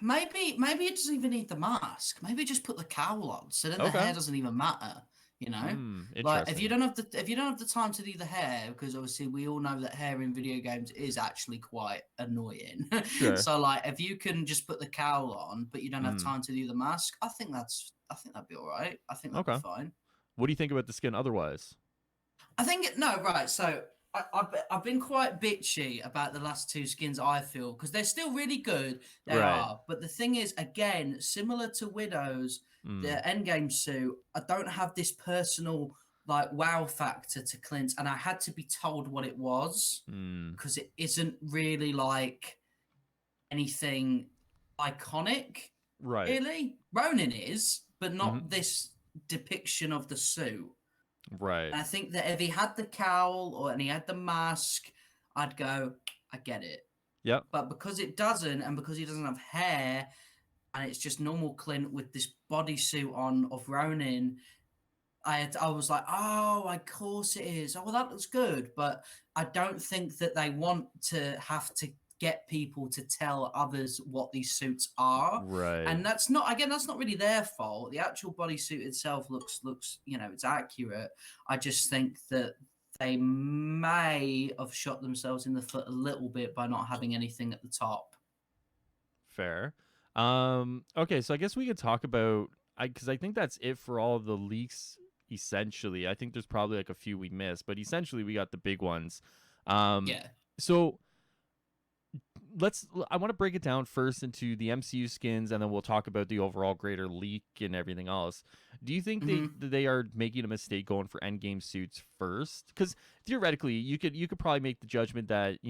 Maybe it doesn't even need the mask. Maybe just put the cowl on, so then the Okay. hair doesn't even matter. You know, like Interesting. if you don't have the time to do the hair, because obviously we all know that hair in video games is actually quite annoying. Sure. So like if you can just put the cowl on, but you don't have Mm. time to do the mask, I think that'd be all right. I think that'd be Okay. fine. What do you think about the skin otherwise? I think no, right. So I've been quite bitchy about the last two skins. I feel because they're still really good. They Right. are, but the thing is, again, similar to Widows, Mm. the Endgame suit, I don't have this personal like wow factor to Clint, and I had to be told what it was Mm. because it isn't really like anything iconic. Right. Really, Ronin is, but Mhm. not this depiction of the suit. Right. And I think that if he had the cowl and he had the mask, I'd go, I get it. Yep. But because it doesn't, and because he doesn't have hair, and it's just normal Clint with this bodysuit on of Ronin, I was like, oh, of course it is. Oh, well, that looks good. But I don't think that they want to have to get people to tell others what these suits are. Right. And that's not again, that's not really their fault. The actual bodysuit itself looks, you know, it's accurate. I just think that they may have shot themselves in the foot a little bit by not having anything at the top. Fair. Okay, so I guess we could talk about because I think that's it for all of the leaks. Essentially, I think there's probably like a few we missed, but essentially we got the big ones. Um, Yeah. so let's. I want to break it down first into the MCU skins, and then we'll talk about the overall greater leak and everything else. Do you think Hmm. they are making a mistake going for Endgame suits first? Because theoretically, you could probably make the judgment that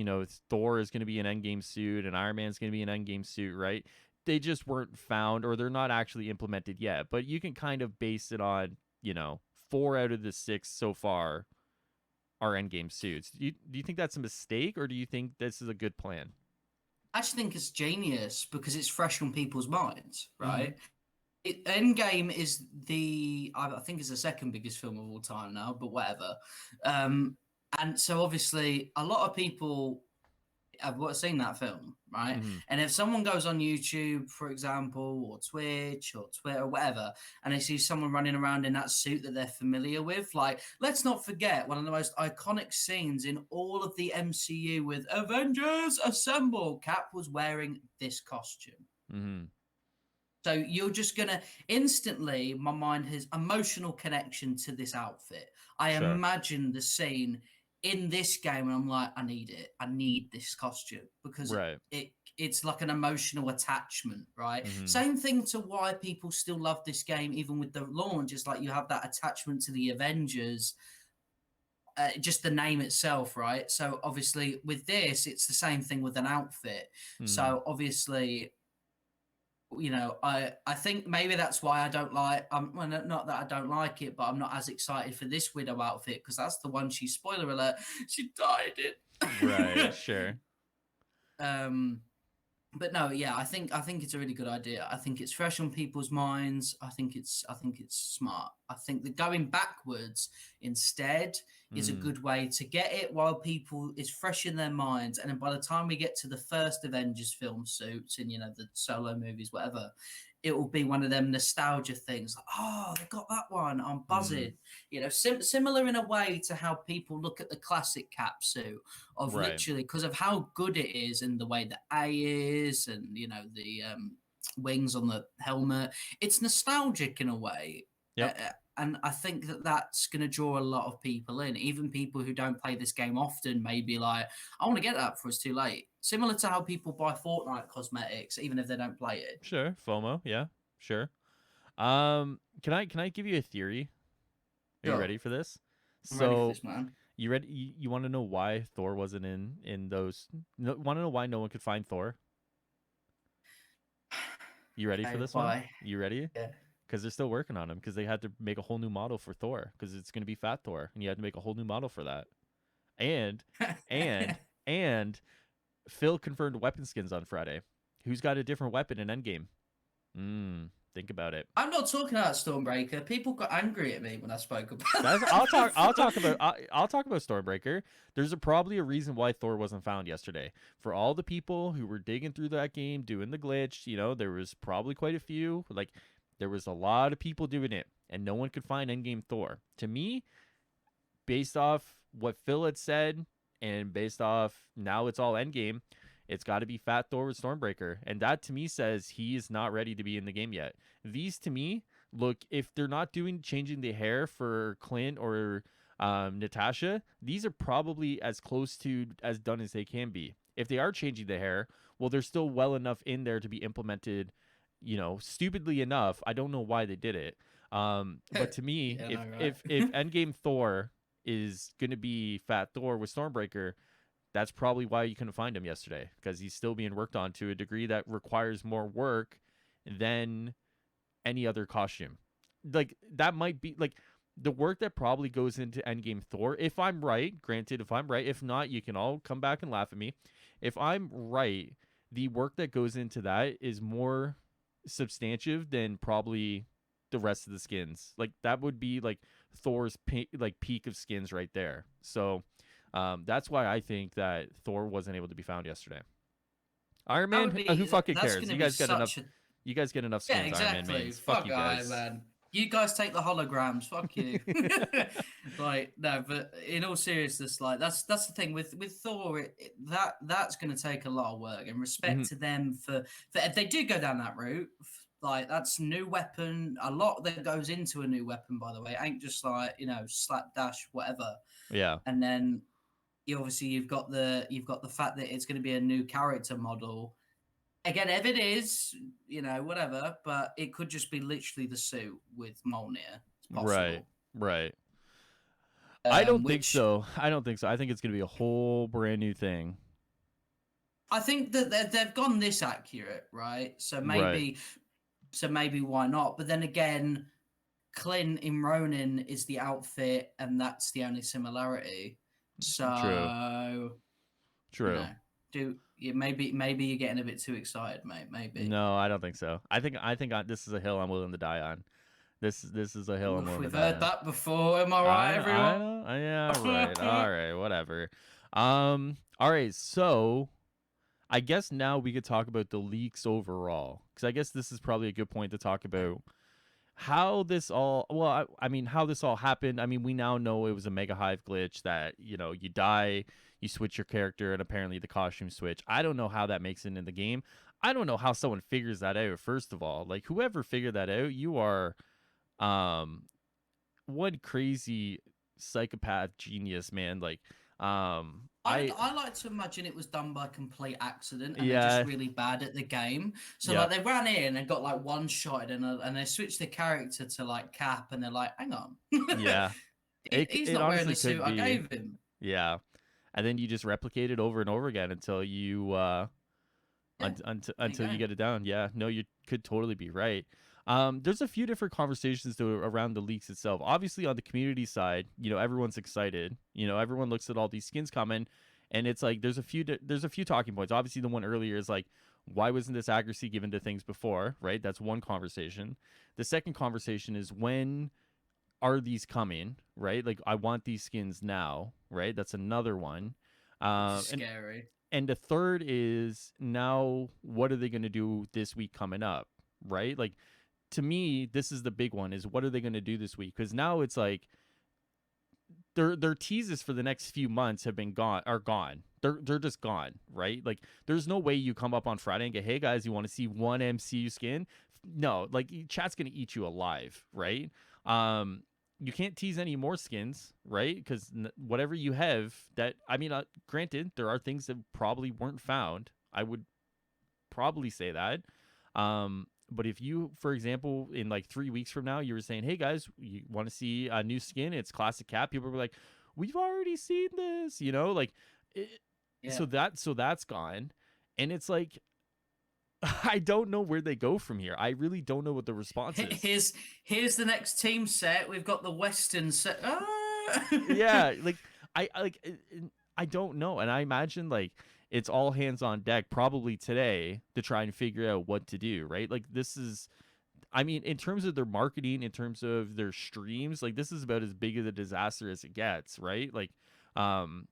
Thor is going to be an Endgame suit and Iron Man's going to be an Endgame suit, right? They just weren't found, or they're not actually implemented yet. But you can kind of base it on 4 out of the 6 so far are Endgame suits. Do you think that's a mistake, or do you think this is a good plan? I actually think it's genius because it's fresh on people's minds, Mm-hmm. right? Endgame is I think it's the second biggest film of all time now, but whatever. Um, and so obviously a lot of people have seen that film, right? Mm-hmm. And if someone goes on YouTube, for example, or Twitch or Twitter or whatever, and they see someone running around in that suit that they're familiar with, like, let's not forget one of the most iconic scenes in all of the MCU with Avengers Assemble. Cap was wearing this costume. Mm-hmm. So you're just gonna instantly, my mind has emotional connection to this outfit. I Sure. imagine the scene in this game, and I'm like, I need it. I need this costume because Right. it's like an emotional attachment, right? Mm-hmm. Same thing to why people still love this game, even with the launch. It's like you have that attachment to the Avengers, just the name itself, right? So obviously with this, it's the same thing with an outfit. Mm-hmm. So obviously I think maybe that's why I don't like well, not that I don't like it, but I'm not as excited for this widow outfit because that's the one she spoiler alert she died Right. in. Sure. um but no, yeah, I think it's a really good idea. I think it's fresh on people's minds. I think it's smart. I think that going backwards instead is a Mm-hmm. good way to get it while people it's fresh in their minds. And then by the time we get to the first Avengers film suits and the solo movies, whatever, it will be one of them nostalgia things. Like, oh, they got that one. I'm Mm-hmm. buzzing. Similar in a way to how people look at the classic cap suit of Right. literally because of how good it is and the way the A is and the wings on the helmet. It's nostalgic in a way, Yep. and I think that that's going to draw a lot of people in. Even people who don't play this game often may be like, "I want to get that before it's too late." Similar to how people buy Fortnite cosmetics even if they don't play it. Sure. FOMO. Yeah. Sure. Can I give you a theory? Are you Sure, ready for this? I'm ready for So this, man. you ready? You want to know why Thor wasn't in those? No, want to know why no one could find Thor? You ready for Okay, this one? why? You ready? Yeah. Because they're still working on him. Because they had to make a whole new model for Thor. Because it's going to be Fat Thor, and you had to make a whole new model for that. And and and Phil confirmed weapon skins on Friday. Who's got a different weapon in Endgame? Think about it. I'm not talking about Stormbreaker. People got angry at me when I spoke about That's that I'll talk. I'll before. talk about. I'll talk about Stormbreaker. There's probably a reason why Thor wasn't found yesterday. For all the people who were digging through that game, doing the glitch, there was probably quite a few. Like there was a lot of people doing it, and no one could find Endgame Thor. To me, based off what Phil had said, and based off now it's all Endgame, it's got to be Fat Thor with Stormbreaker, and that to me says he is not ready to be in the game yet. These to me look, if they're not doing changing the hair for Clint or Natasha, these are probably as close to as done as they can be. If they are changing the hair, well, they're still well enough in there to be implemented. Stupidly enough, I don't know why they did it. But to me, Yeah, if no, right. if Endgame Thor is gonna be Fat Thor with Stormbreaker, that's probably why you couldn't find him yesterday because he's still being worked on to a degree that requires more work than any other costume. Like that might be like the work that probably goes into Endgame Thor. If I'm right, granted, if I'm right, if not, you can all come back and laugh at me. If I'm right, the work that goes into that is more substantive than probably the rest of the skins. Like that would be like Thor's peak of skins right there. So that's why I think that Thor wasn't able to be found yesterday. Iron That Man, would who be fucking that's cares? going to You be guys got enough. such a You guys get enough yeah, skins. Iron Man exactly. mains. Fuck Fuck you Iron guys. Man. You guys take the holograms. Fuck you. Like no, but in all seriousness, like that's the thing with Thor. That's going to take a lot of work and Hmm. respect to them for if they do go down that route. Like that's new weapon. A lot that goes into a new weapon, by the way, ain't just like slap dash whatever. Yeah. And then you've got the fact that it's going to be a new character model. Again, if it is, whatever, but it could just be literally the suit with Mjolnir. It's Right. possible. Right. I don't think Which so. I don't think so. I think it's gonna be a whole brand new thing. I think that they've gone this accurate, right? Right. So maybe why not? But then again, Clint in Ronin is the outfit, and that's the only similarity. True. So you True. know, maybe you're getting a bit too excited, mate. Maybe. No, I don't think so. This is a hill I'm willing to die on. This is a hill I'm willing to We've die heard on. that before. Am I right, I everyone? don't. Yeah. Right. All right. Whatever. All right. So I guess now we could talk about the leaks overall, because I guess this is probably a good point to talk about how this all. Well, I mean, how this all happened. I mean, we now know it was a Mega Hive glitch that you die, you switch your character, and apparently the costume switch. I don't know how that makes it in the game. I don't know how someone figures that out. First of all, like whoever figured that out, you are um one crazy psychopath genius, man. Like, I I like to imagine it was done by complete accident and they're just yeah, really bad at the game. So like yep, they ran in and got like one shot and they switched the character to like Cap and they're like, hang on, yeah. he's It not wearing honestly the suit could I be, gave him. yeah. And then you just replicate it over and over again until you Yeah, there you until go. you get it down. Yeah, no, you could totally be right. There's a few different conversations though around the leaks itself. Obviously, on the community side, everyone's excited. Everyone looks at all these skins coming, and it's like there's a few talking points. Obviously, the one earlier is like, why wasn't this accuracy given to things before? Right, that's one conversation. The second conversation is, when are these coming? Right, like I want these skins now. Right, that's another one. Which is And scary. the third is, now what are they going to do this week coming up, right? Like, to me, this is the big one, is what are they going to do this week? Because now it's like their teases for the next few months are gone. They're just gone, right? Like, there's no way you come up on Friday and go, hey guys, you want to see one MCU skin? No, like chat's gonna eat you alive, right? um you can't tease any more skins, right? Because whatever you have, that, I mean, granted, there are things that probably weren't found. I would probably say that. But if you, for example, in like 3 weeks from now, you were saying, hey guys, you want to see a new skin, it's classic Cap, people were like, we've already seen this, like it, Yeah. so that's gone. And it's like, I don't know where they go from here. I really don't know what the response is. Here's the next team set. We've got the Western set. Ah! Yeah, like I don't know, and I imagine like it's all hands on deck probably today to try and figure out what to do, right? Like, this is, I mean, in terms of their marketing, in terms of their streams, like this is about as big of a disaster as it gets, right? Like, um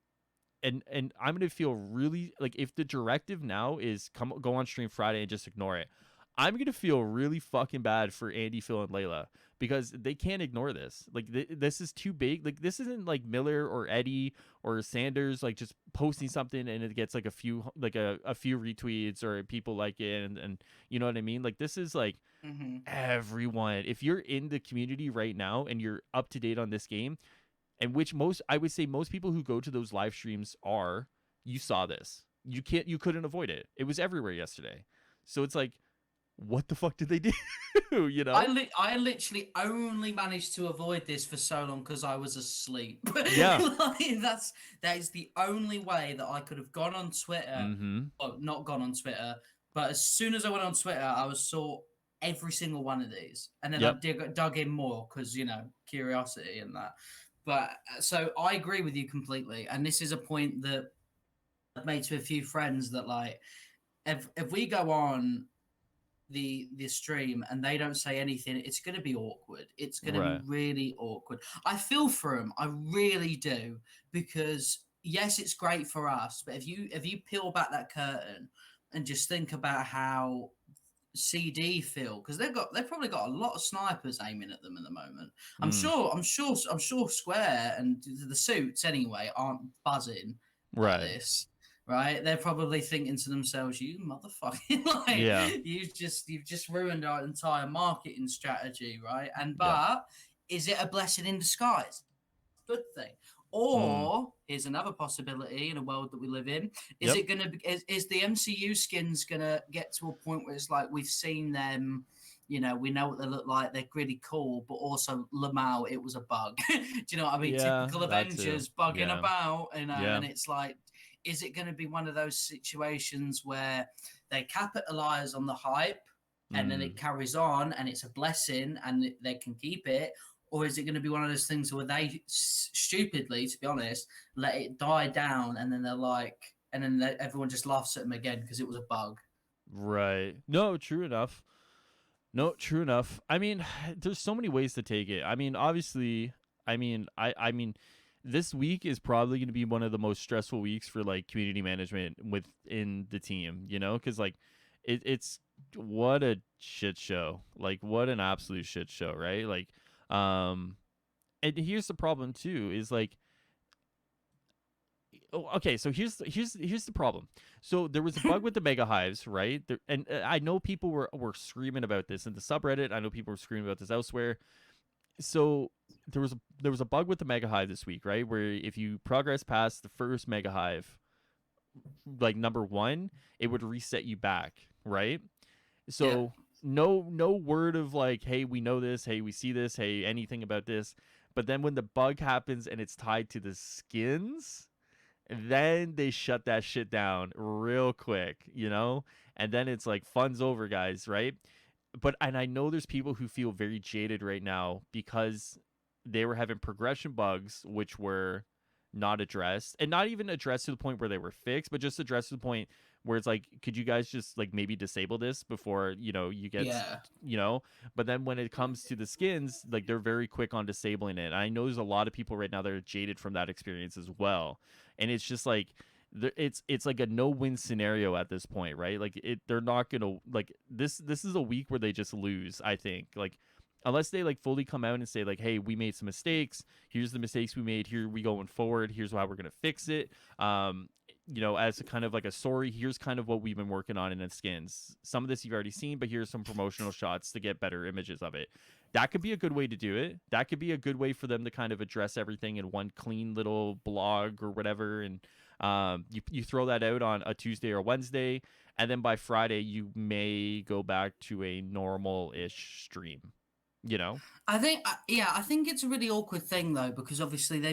and I'm gonna feel really like, if the directive now is go on stream Friday and just ignore it, I'm gonna feel really fucking bad for Andy, Phil, and Layla, because they can't ignore this. Like, this is too big. Like, this isn't like Miller or Eddie or Sanders like just posting something and it gets like a few retweets or people like it, and you know what I mean. Like, this is like Mhm. everyone. If you're in the community right now and you're up to date on this game, and which most, I would say most people who go to those live streams are, you saw this. You couldn't avoid it. It was everywhere yesterday. So it's like, what the fuck did they do? you know? I literally only managed to avoid this for so long because I was asleep. Yeah. Like, that is the only way that I could have gone on Twitter. Mm-hmm. Well, not gone on Twitter, but as soon as I went on Twitter, I saw every single one of these, and then I Yep. dug in more because curiosity and that. But so I agree with you completely, and this is a point that I've made to a few friends that like if we go on the stream and they don't say anything, it's going to be awkward. It's going to be Right. really awkward. I feel for them, I really do, because yes, it's great for us, but if you peel back that curtain and just think about how CD feel because they've probably got a lot of snipers aiming at them at the moment. Mm, I'm sure Square and the suits anyway aren't buzzing at right. this, right? They're probably thinking to themselves, "You motherfucking like Yeah. you've just ruined our entire marketing strategy, right?" And Yeah. but is it a blessing in disguise? Good thing. Mm, Or here's another possibility in a world that we live in: is yep. it gonna be, is the MCU skins gonna get to a point where it's like we've seen them, you know, we know what they look like, they're pretty cool, but also Lamau, it was a bug. Do you know what I mean? Yeah, Typical that too. Avengers bugging Yeah. about, you know, Yeah. and it's like, is it gonna be one of those situations where they capitalize on the hype and then it Mm, carries on and it's a blessing and they can keep it, or is it going to be one of those things where they stupidly, to be honest, let it die down and then they're like, and then everyone just laughs at them again because it was a bug? right. No, true enough. No, true enough. I mean, there's so many ways to take it. I mean, obviously, I mean, this week is probably going to be one of the most stressful weeks for like community management within the team, cuz like it's what a shit show. Like what an absolute shit show, right? Like um and here's the problem too is like okay, so here's the problem. So there was a bug with the mega hives, right? And I know people were screaming about this in the subreddit. I know people were screaming about this elsewhere. So there was a bug with the mega hive this week, right? Where if you progress past the first mega hive, like number 1, it would reset you back, right? Yeah. So no word of like, hey, we know this, hey, we see this, hey, anything about this. But then when the bug happens and it's tied to the skins, then they shut that shit down real quick. And then it's like fun's over, guys, right? But and I know there's people who feel very jaded right now because they were having progression bugs which were not addressed, and not even addressed to the point where they were fixed, but just addressed to the point where it's like, could you guys just like maybe disable this before you get Yeah. you know but then when it comes to the skins, like they're very quick on disabling it. And I know there's a lot of people right now that are jaded from that experience as well. And it's just like it's like a no-win scenario at this point, right? Like they're not gonna like this is a week where they just lose, I think. Like unless they like fully come out and say like, hey, we made some mistakes, here's the mistakes we made, here we going forward, here's how we're gonna fix it. As a kind of like a story, here's kind of what we've been working on in the skins. Some of this you've already seen, but here's some promotional shots to get better images of it. That could be a good way to do it. That could be a good way for them to kind of address everything in one clean little blog or whatever. And you throw that out on a Tuesday or Wednesday, and then by Friday you may go back to a normal-ish stream. You know? Yeah, I think it's a really awkward thing though, because obviously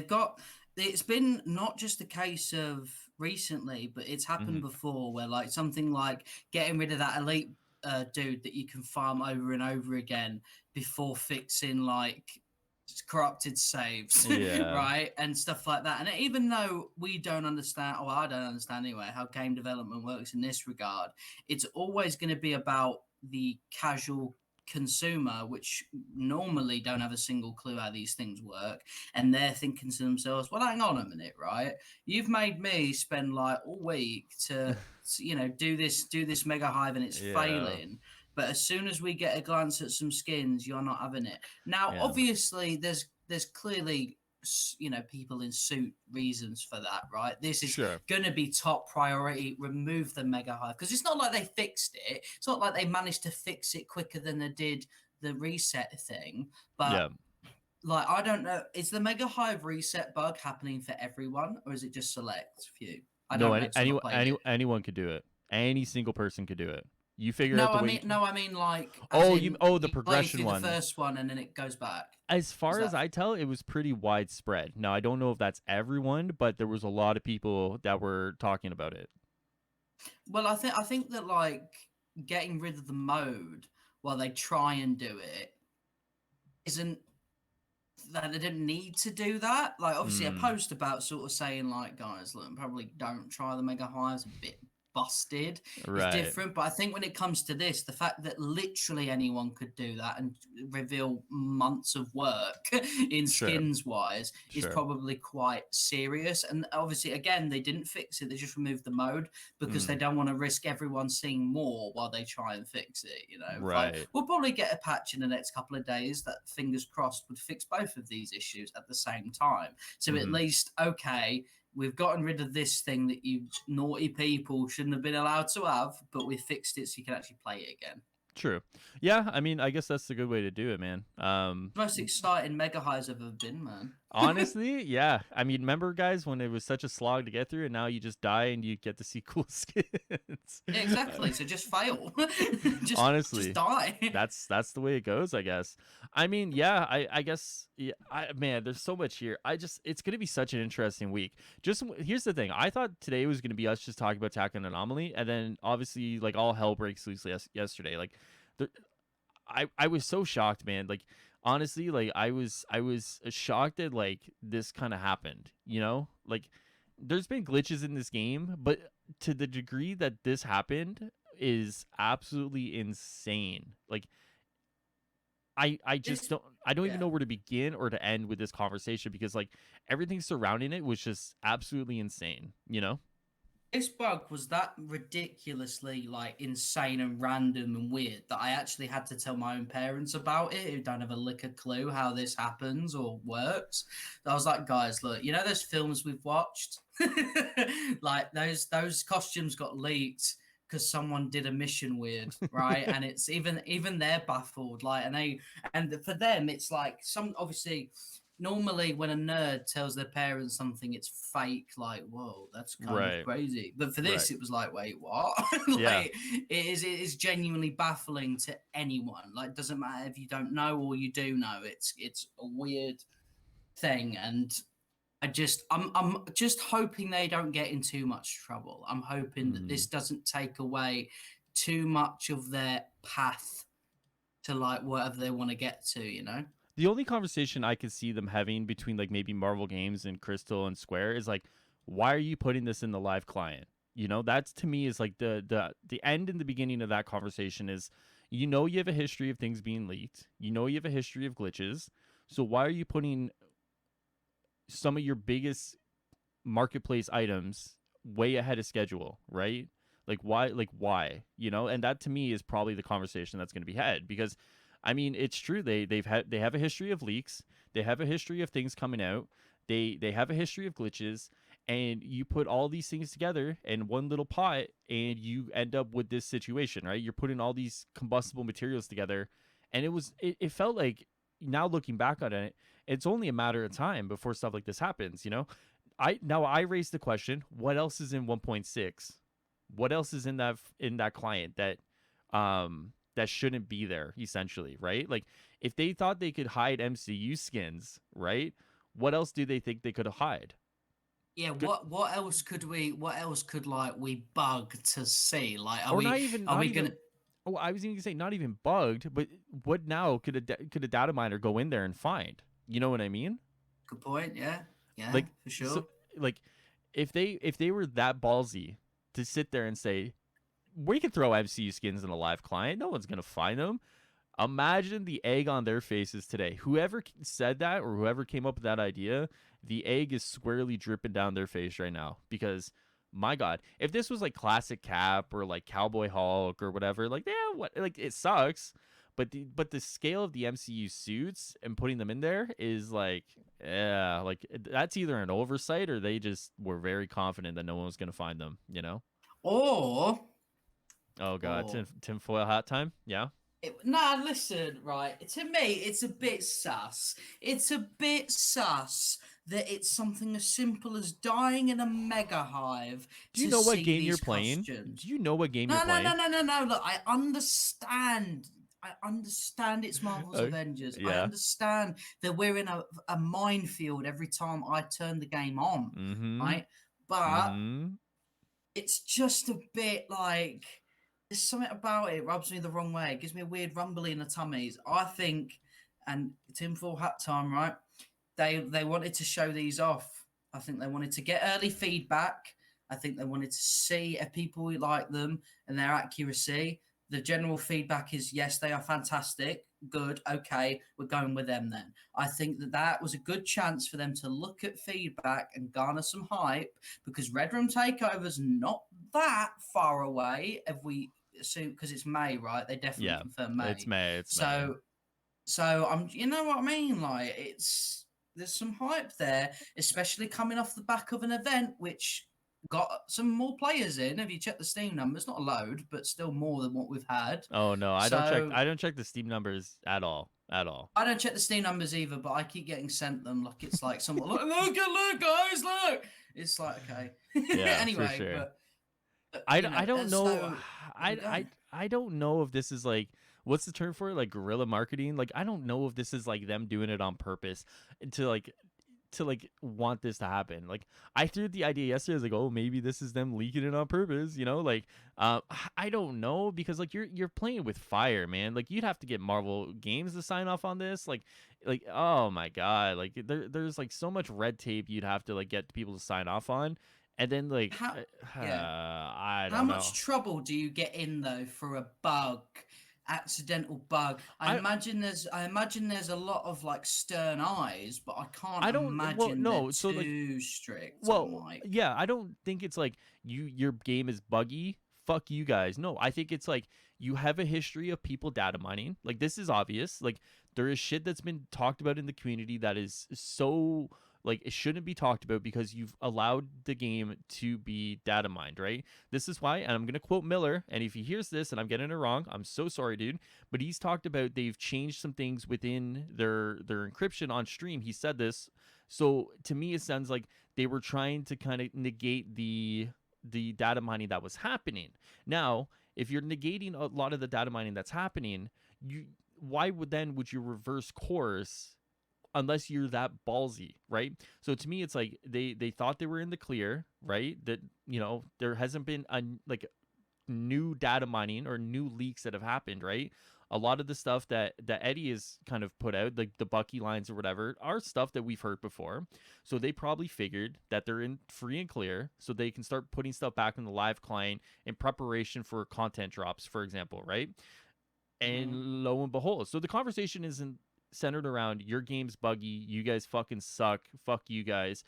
it's been not just a case of recently, but it's happened Mm-hmm. before where like something like getting rid of that elite dude that you can farm over and over again before fixing like corrupted saves, Yeah. right? And stuff like that. And even though we don't understand, or I don't understand anyway, how game development works in this regard, it's always going to be about the casual consumer, which normally don't have a single clue how these things work, and they're thinking to themselves, "Well, hang on a minute, right? You've made me spend like all week to do this mega hive, and it's Yeah. failing." But as soon as we get a glance at some skins, you're not having it. Now, Yeah. obviously, there's clearly people in suit reasons for that, right? This is Sure. going to be top priority. Remove the mega hive because it's not like they fixed it. It's not like they managed to fix it quicker than they did the reset thing. But Yeah. like, I don't know, is the mega hive reset bug happening for everyone, or is it just select few? I No, don't know because I've not played it. anyone could do it. Any single person could do it. You figure out No, the way. I mean like as Oh, in the you play progression through the one. first one and then it goes back. As Is far as that I tell, it was pretty widespread. Now I don't know if that's everyone, but there was a lot of people that were talking about it. well? I think that like getting rid of the mode while they try and do it isn't that they didn't need to do that. Like obviously a Mm. post about sort of saying like, guys, look, probably don't try the mega hives a bit busted is Right. different. But I think when it comes to this, the fact that literally anyone could do that and reveal months of work in Sure. skins wise is Sure. probably quite serious. And obviously, again, they didn't fix it; they just removed the mode because they Mm. don't want to risk everyone seeing more while they try and fix it. You know, like Right. we'll probably get a patch in the next couple of days that, fingers crossed, would fix both of these issues at the same time. So at Mm-hmm. least, okay, we've gotten rid of this thing that you naughty people shouldn't have been allowed to have, but we fixed it so you can actually play it again. True. Yeah, I mean, I guess that's the good way to do it, man. Most exciting mega highs I've ever been, man. Honestly, yeah. I mean, remember, guys, when it was such a slog to get through, and now you just die and you get to see cool skins. Yeah, exactly. So just fail. just Honestly, die. that's the way it goes, I guess. I mean, yeah, I guess, yeah. Man, there's so much here. It's gonna be such an interesting week. Just here's the thing. I thought today was gonna be us just talking about Tachyon Anomaly, and then obviously like all hell breaks loose yesterday. Like, the, I was so shocked, man. Like, honestly, like I was shocked that like this kind of happened. You know, like there's been glitches in this game, but to the degree that this happened is absolutely insane. Like, I just This, don't even yeah. know where to begin or to end with this conversation, because like everything surrounding it was just absolutely insane. You know? This bug was that ridiculously like insane and random and weird that I actually had to tell my own parents about it, who don't have a lick of clue how this happens or works. I was like, guys, look, you know those films we've watched, like those costumes got leaked because someone did a mission weird, right? And it's even they're baffled, like, and for them it's like some obviously normally when a nerd tells their parents something it's fake, like, whoa, that's kind of Right. crazy. But for Right. this it was like, wait, what? Yeah. Like it is genuinely baffling to anyone. Like, doesn't matter if you don't know or you do know, it's a weird thing. And I'm just hoping they don't get in too much trouble. I'm hoping that Mm. this doesn't take away too much of their path to like whatever they want to get to, you know. The only conversation I could see them having between like maybe Marvel Games and Crystal and Square is like, why are you putting this in the live client? You know, that's to me is like the end and the beginning of that conversation is, you know, you have a history of things being leaked. You know, you have a history of glitches. So why are you putting some of your biggest marketplace items way ahead of schedule, right? Like why? Like why? You know, and that to me is probably the conversation that's going to be had, because I mean, it's true. They have a history of leaks. They have a history of things coming out. They have a history of glitches, and you put all these things together in one little pot, and you end up with this situation, right? You're putting all these combustible materials together, and it felt like, now looking back on it, it's only a matter of time before stuff like this happens. You know, I raised the question: what else is in 1.6? What else is in that client that shouldn't be there, essentially, right? Like, if they thought they could hide MCU skins, right? What else do they think they could hide? Yeah, Good. what else could like we bug to see? Like, Or not even are not we even gonna? Oh, I was even gonna say not even bugged, but what now could a data miner go in there and find? You know what I mean? Good point. Yeah, yeah, Like, for so, sure. like, if they were that ballsy to sit there and say, we can throw MCU skins in a live client, no one's gonna find them. Imagine the egg on their faces today. Whoever said that or whoever came up with that idea, the egg is squarely dripping down their face right now, because my god, if this was like classic Cap or like Cowboy Hulk or whatever, like, yeah, what, like, it sucks, but the scale of the MCU suits and putting them in there is like, yeah, like that's either an oversight or they just were very confident that no one was going to find them, you know? Or Oh god, or tinfoil hat time. Yeah. nah, listen, right. To me, it's a bit sus. It's a bit sus that it's something as simple as dying in a mega hive Do you to know what see game you're these playing? costumes. Do you know what game you're No, no, playing? no, no, no, no. Look, I understand. I understand it's Marvel's uh, Avengers. I yeah. understand that we're in a minefield every time I turn the game on, Mm-hmm. right? But Mm-hmm. it's just a bit like there's something about it rubs me the wrong way. It gives me a weird rumbly in the tummies. I think, and tinfoil hat time, right? They wanted to show these off. I think they wanted to get early feedback. I think they wanted to see if people like them and their accuracy. The general feedback is yes, they are fantastic, good, okay, we're going with them then. I think that that was a good chance for them to look at feedback and garner some hype because Red Room Takeover's not that far away. If we assume because it's May, right? They definitely Yeah, confirmed it's May. May. It's May. So I'm, you know what I mean? Like there's some hype there, especially coming off the back of an event which got some more players in. If you check the Steam numbers, not a load, but still more than what we've had. Oh no, I don't check. So I don't check the Steam numbers at all. At all. I don't check the Steam numbers either, but I keep getting sent them like it's like someone look guys, look. It's like okay. Yeah, for Anyway, sure. but I don't know. so here we go. I don't know if this is like what's the term for it? Like guerrilla marketing. Like I don't know if this is like them doing it on purpose to like want this to happen. Like I threw the idea yesterday. I was like, oh, maybe this is them leaking it on purpose. You know, like I don't know because like you're playing with fire, man. Like you'd have to get Marvel Games to sign off on this. Like oh my god, like there's like so much red tape you'd have to like get people to sign off on, and then like How yeah. I How don't know. much trouble do you get in though for a bug, accidental bug? I I imagine there's a lot of like stern eyes, but I can't I don't well imagine they're no so like too strict on well like yeah I don't think it's like your game is buggy, fuck you guys. No, I think it's like you have a history of people data mining. Like this is obvious. Like there is shit that's been talked about in the community that is so like it shouldn't be talked about because you've allowed the game to be data mined, right? This is why, and I'm gonna quote Miller, and if he hears this and I'm getting it wrong, I'm so sorry, dude. But he's talked about they've changed some things within their encryption on stream. He said this. So to me it sounds like they were trying to kind of negate the data mining that was happening. Now, if you're negating a lot of the data mining that's happening, you why would you reverse course unless you're that ballsy, right? So to me, it's like they thought they were in the clear, right? That there hasn't been a like new data mining or new leaks that have happened, right? A lot of the stuff that Eddie has kind of put out, like the Bucky lines or whatever, are stuff that we've heard before. So they probably figured that they're in free and clear, so they can start putting stuff back in the live client in preparation for content drops, for example, right? mhm. And lo and behold, so the conversation isn't centered around your game's buggy, you guys fucking suck, fuck you guys.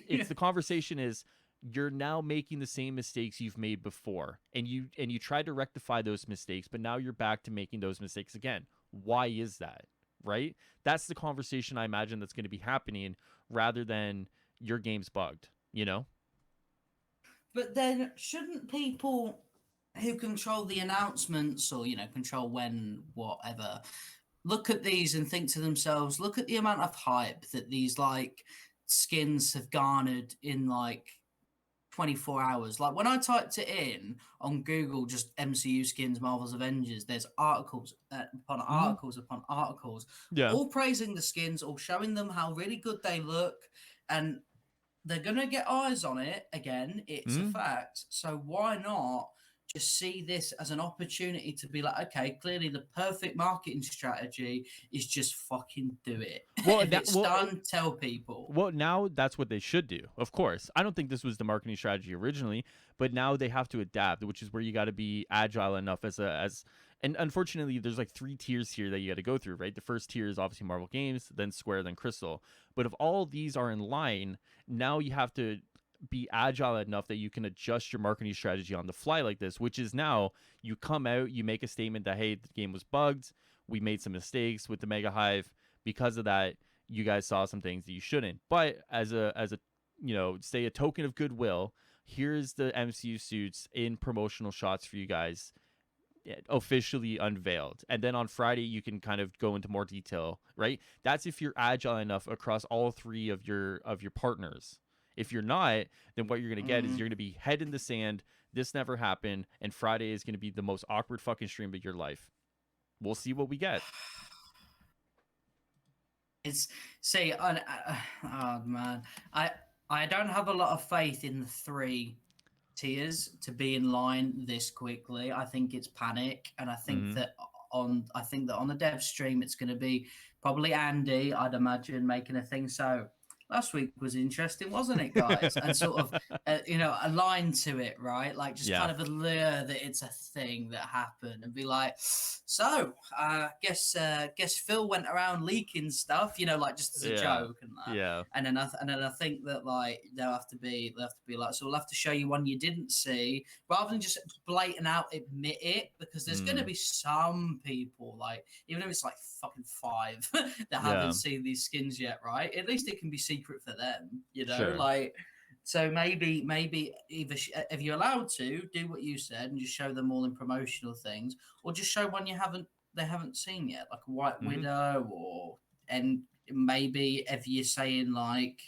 It's the conversation is you're now making the same mistakes you've made before, and you tried to rectify those mistakes, but now you're back to making those mistakes again. Why is that? Right? That's the conversation I imagine that's going to be happening rather than your game's bugged, you know? But then shouldn't people who control the announcements or control when whatever look at these and think to themselves, look at the amount of hype that these like skins have garnered in like 24 hours. Like when I typed it in on Google, just MCU skins, Marvel's Avengers, there's articles upon Mm-hmm. articles upon articles, Yeah. all praising the skins, all showing them how really good they look. And they're going to get eyes on it again. It's a Mm-hmm. fact. So why not just see this as an opportunity to be like, okay, clearly the perfect marketing strategy is just fucking do it. Well, If it's done, tell people. Well, now that's what they should do. Of course, I don't think this was the marketing strategy originally, but now they have to adapt, which is where you got to be agile enough and unfortunately, there's like three tiers here that you got to go through, right? The first tier is obviously Marvel Games, then Square, then Crystal. But if all these are in line, now you have to be agile enough that you can adjust your marketing strategy on the fly like this, which is now you come out, you make a statement that hey, the game was bugged, we made some mistakes with the Mega Hive. Because of that, you guys saw some things that you shouldn't. But as a say a token of goodwill, here's the MCU suits in promotional shots for you guys officially unveiled. And then on Friday you can kind of go into more detail, right? That's if you're agile enough across all three of your partners. If you're not, then what you're going to get is Mm. you're going to be head in the sand. This never happened, and Friday is going to be the most awkward fucking stream of your life. We'll see what we get. It's see, oh man, I don't have a lot of faith in the three tiers to be in line this quickly. I think it's panic, and Mm-hmm. I think that on the dev stream it's going to be probably Andy, I'd imagine, making a thing. So last week was interesting, wasn't it, guys? And sort of, align to it, right? Like just Yeah. kind of allure that it's a thing that happened, and be like, so, guess Phil went around leaking stuff, like just as a Yeah. joke and that. Yeah. And then I think that like they'll have to be like, so we'll have to show you one you didn't see, rather than just blatant out admit it, because there's going to Mm. be some people, like, even if it's like fucking five that haven't Yeah. seen these skins yet, right? At least it can be secret for them, Sure. like. So maybe either if you're allowed to do what you said and just show them all in promotional things, or just show one they haven't seen yet, like a White Hmm. Widow, and maybe if you're saying like,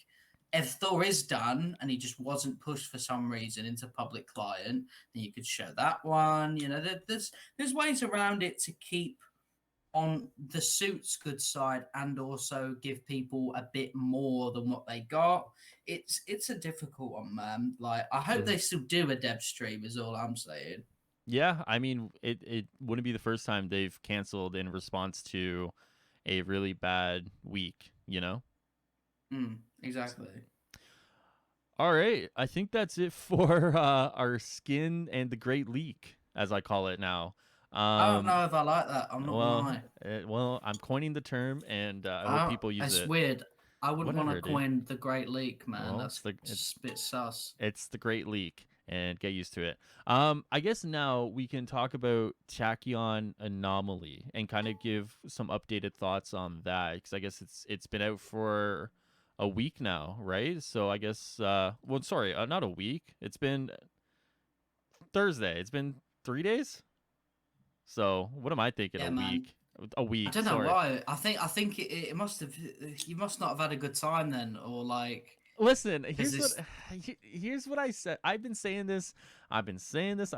if Thor is done and he just wasn't pushed for some reason into public client, then you could show that one. There's ways around it to keep on the suit's good side and also give people a bit more than what they got. It's a difficult one, man. Like, I hope Hmm. they still do a dev stream, is all I'm saying. Yeah. I mean, it wouldn't be the first time they've canceled in response to a really bad week, you know? So, Exactly. all right. I think that's it for our skin and the great leak, as I call it now. I don't Um, know if I like that. I'm not gonna well, lie. I'm coining the term, and I hope people use It's it. weird. I wouldn't want to Whatever, dude. coin the Great Leak, man. Well, That's just a bit sus. it's the great leak, and get used to it. I guess now we can talk about Tachyon Anomaly and kind of give some updated thoughts on that, because I guess it's been out for a week now, right? So I guess well, sorry, not a week. It's been Thursday. It's been 3 days. So what am I thinking? A Yeah, man. week? A I week. don't know Sorry. why. I think it must have. You must not have had a good time then, or like, Listen, because this. here's what I said. I've been saying this. I've been saying this.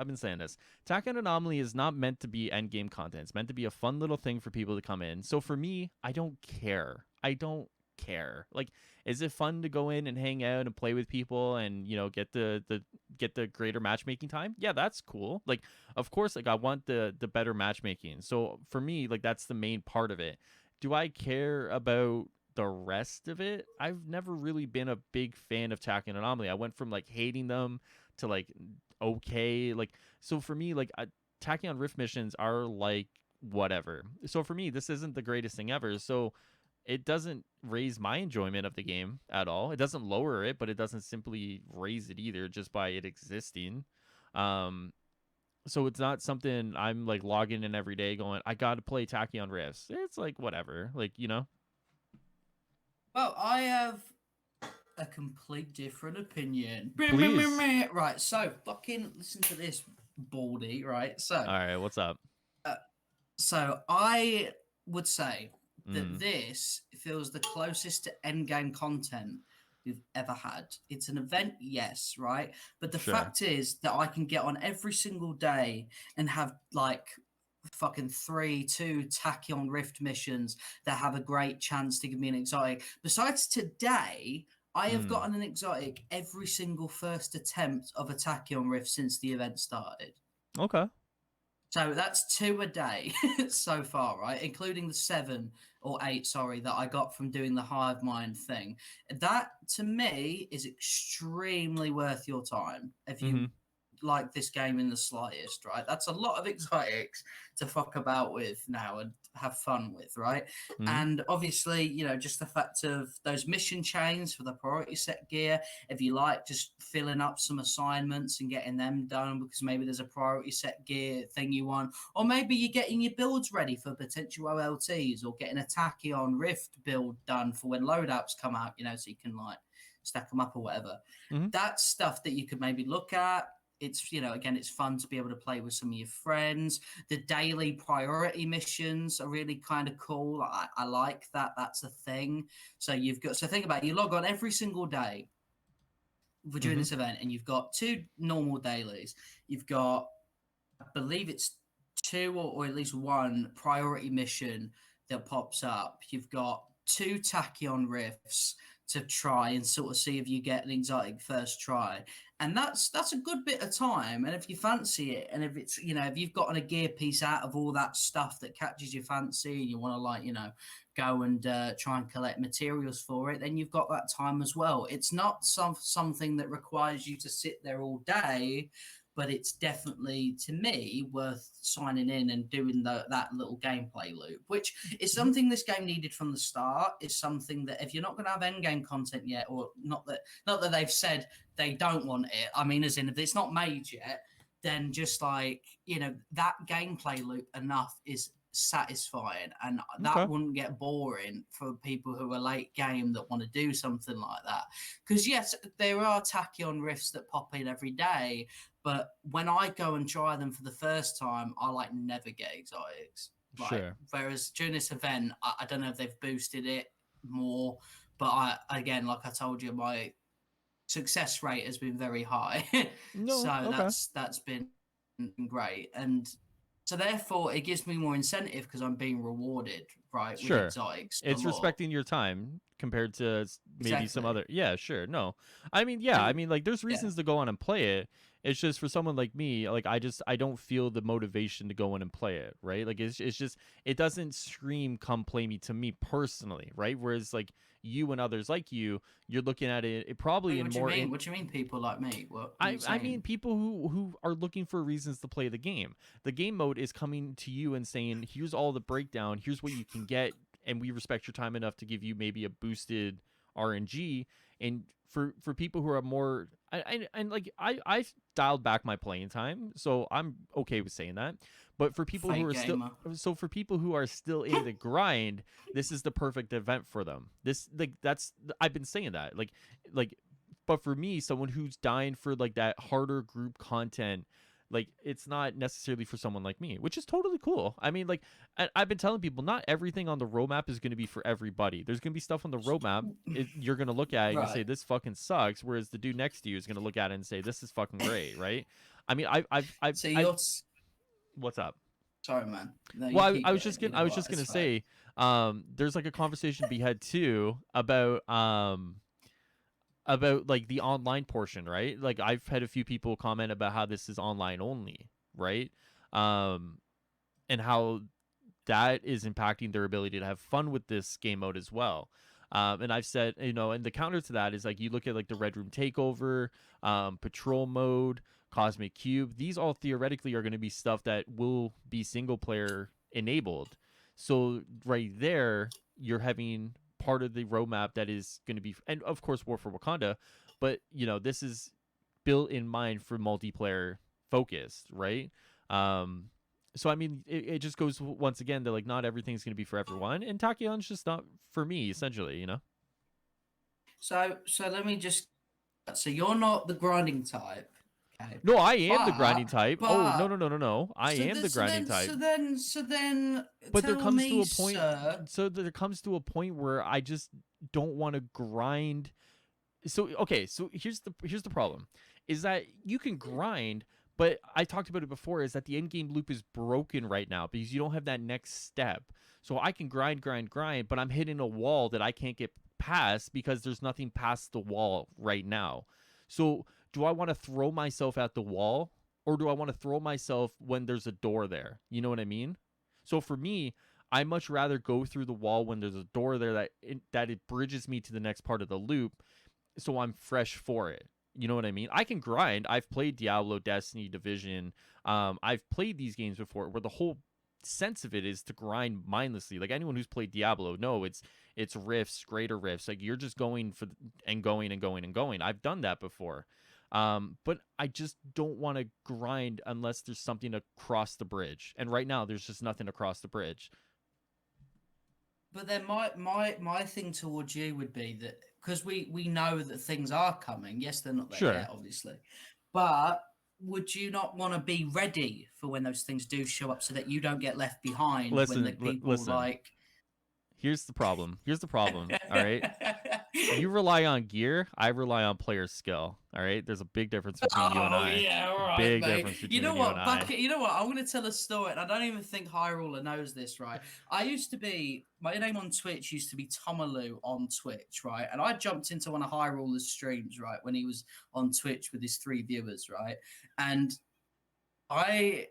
Attack on Anomaly is not meant to be end game content. It's meant to be a fun little thing for people to come in. So for me, I don't care. I don't care. Like, is it fun to go in and hang out and play with people and get the greater matchmaking time? Yeah, that's cool. Like, of course, like I want the better matchmaking. So for me, like that's the main part of it. Do I care about the rest of it? I've never really been a big fan of Tack and Anomaly. I went from like hating them to like okay. Like, so for me, like Tachyon Rift missions are like whatever. So for me, this isn't the greatest thing ever. So it doesn't raise my enjoyment of the game at all. It doesn't lower it, but it doesn't simply raise it either just by it existing. Um, so it's not something I'm like logging in every day going, I got to play Tachyon Rifts. It's like whatever. Like, Well, I have a complete different opinion. please. Right, so fucking listen to this, baldy. Right, All right, what's up? uh, so I would say that Mm, this feels the closest to endgame content we've ever had. It's an event, yes, right? But the sure. fact is that I can get on every single day and have like fucking 2 Tachyon Rift missions that have a great chance to give me an exotic. Besides today, I have Mm, gotten an exotic every single first attempt of a Tachyon Rift since the event started. okay. So that's 2 a day so far, right? Including the 7 or 8, sorry, that I got from doing the hive mind thing. That to me is extremely worth your time if you Mm-hmm. like this game in the slightest, right? That's a lot of exotics to fuck about with now and have fun with, right? Mm-hmm. And obviously, just the fact of those mission chains for the priority set gear, if you like just filling up some assignments and getting them done because maybe there's a priority set gear thing you want, or maybe you're getting your builds ready for potential OLTs, or getting a Tachyon Rift build done for when loadouts come out, so you can like stack them up or whatever. Mm-hmm. That's stuff that you could maybe look at. It's, again, it's fun to be able to play with some of your friends. The daily priority missions are really kind of cool. I like that. That's a thing. So think about it. You log on every single day for during Mm-hmm. this event, and you've got 2 normal dailies. You've got, I believe it's 2 or at least 1 priority mission that pops up. You've got 2 Tachyon Rifts to try and sort of see if you get an exotic first try. and that's a good bit of time. And if you fancy it, and if it's, if you've gotten a gear piece out of all that stuff that catches your fancy, and you want to, like, go and try and collect materials for it, then you've got that time as well. It's not something that requires you to sit there all day, but it's definitely, to me, worth signing in and doing that little gameplay loop, which is Mhm. something this game needed from the start. Is something that, if you're not going to have endgame content yet, or not that they've said they don't want it, I mean, as in, if it's not made yet, then just, like, that gameplay loop enough is satisfying, and that Okay. wouldn't get boring for people who are late game that want to do something like that. Because yes, there are Tachyon rifts that pop in every day, but when I go and try them for the first time, I, like, never get exotics. Like, Sure. whereas during this event, I don't know if they've boosted it more, but again, like I told you, my success rate has been very high. No. So Okay. that's been great. And so therefore it gives me more incentive because I'm being rewarded, right, with Sure. exotics a It's lot. respecting your time compared to maybe some Exactly. other. Yeah, sure. No. I mean, yeah, I And mean, like there's yeah. reasons to go on and play it. It's just for someone like me, like I don't feel the motivation to go in and play it, right? Like it's just it doesn't scream come play me to me personally, right? Whereas like you and others like you're looking at it probably Wait, in what do you more mean? in What do you mean people like me? What are you I mean saying? people who are looking for reasons to play the game. The game mode is coming to you and saying, "Here's all the breakdown. Here's what you can get, and we respect your time enough to give you maybe a boosted RNG." And for people who are more, and like I've dialed back my playing time, so I'm okay with saying that. But for people who Fake are still, gamer. so for people who are still in the grind, this is the perfect event for them. This like that's I've been saying that like but for me, someone who's dying for like that harder group content, like it's not necessarily for someone like me, which is totally cool. I mean, like I've been telling people, not everything on the roadmap is going to be for everybody. There's going to be stuff on the roadmap you're going to look at and you say Right. this fucking sucks, whereas the dude next to you is going to look at it and say this is fucking great, right? I mean, So I've you're what's up? sorry, man. No, you Well, keep going. You I know was what? just gonna It's fine. say, there's like a conversation to be had too about like the online portion, right? Like I've had a few people comment about how this is online only, right? Um, and how that is impacting their ability to have fun with this game mode as well. And I've said, and the counter to that is like you look at like the Red Room Takeover, Patrol Mode, Cosmic Cube. These all theoretically are going to be stuff that will be single player enabled. So right there, you're having part of the roadmap that is going to be, and of course, War for Wakanda. But this is built in mind for multiplayer focused, right? Um, so I mean, it just goes once again that like not everything's going to be for everyone, and Takyon's just not for me, essentially. So let me just. So you're not the grinding type, okay? No, I am the But grinding type. Oh no but no no no no, I so am then the so grinding then type. so then so then But there tell comes to me, a point. sir. So there comes to a point where I just don't want to grind. So okay, so here's the problem, is that you can grind, but I talked about it before, is that the end game loop is broken right now because you don't have that next step. So I can grind, but I'm hitting a wall that I can't get past because there's nothing past the wall right now. So do I want to throw myself at the wall, or do I want to throw myself when there's a door there? You know what I mean? So for me, I much rather go through the wall when there's a door there that it bridges me to the next part of the loop, so I'm fresh for it. You know what I mean? I can grind. I've played Diablo, Destiny, Division. I've played these games before where the whole sense of it is to grind mindlessly. Like anyone who's played Diablo, no, it's rifts, greater rifts. Like you're just going for and going and going and going. I've done that before. But I just don't want to grind unless there's something to cross the bridge. And right now, there's just nothing to cross the bridge. But then my thing towards you would be that, because we know that things are coming. Yes, they're not there Sure. yet, obviously, but would you not want to be ready for when those things do show up so that you don't get left behind when the Listen, people listen. like Here's the problem. Here's the problem. All right. You rely on gear. I rely on player skill. All right. There's a big difference between you and Oh I. yeah, all right, Big mate. difference You know between you and what? I. You know what? I'm gonna tell a story, and I don't even think Hyruler knows this, right? I used to be my name on Twitch used to be Tomalu on Twitch, right? And I jumped into one of Hyruler's streams, right, when he was on Twitch with his 3 viewers, right? And I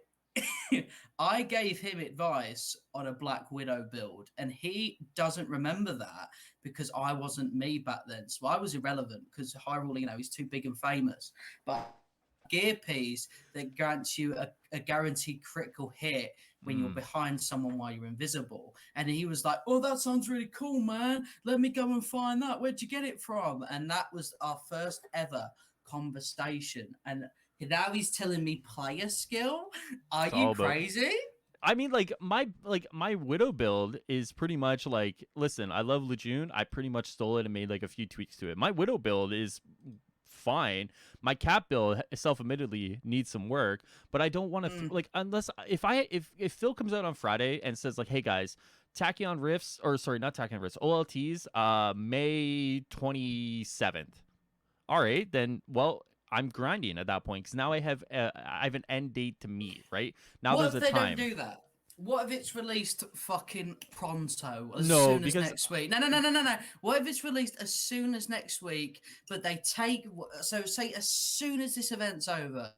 I gave him advice on a Black Widow build, and he doesn't remember that because I wasn't me back then. So I was irrelevant because Hyrule, he's too big and famous. But gear piece that grants you a guaranteed critical hit when you're Mm, behind someone while you're invisible. And he was like, "Oh, that sounds really cool, man. Let me go and find that. Where'd you get it from?" And that was our first ever conversation. And now he's telling me player skill. Are it's you all about. crazy? I mean, like my Widow build is pretty much like. Listen, I love Lejeune. I pretty much stole it and made like a few tweaks to it. My Widow build is fine. My Cap build, self-admittedly, needs some work, but I don't want to Mm. like unless if Phil comes out on Friday and says like, hey guys, Tachyon Rifts or sorry, not Tachyon Rifts, OLTs, May 27th. All right, then well. I'm grinding at that point because now I have an end date to meet. Right now, What there's if a they don't time. do that? What if it's released fucking pronto as No, soon as because next week? No, no, no, no, no, no. What if it's released as soon as next week, but they take so say as soon as this event's over,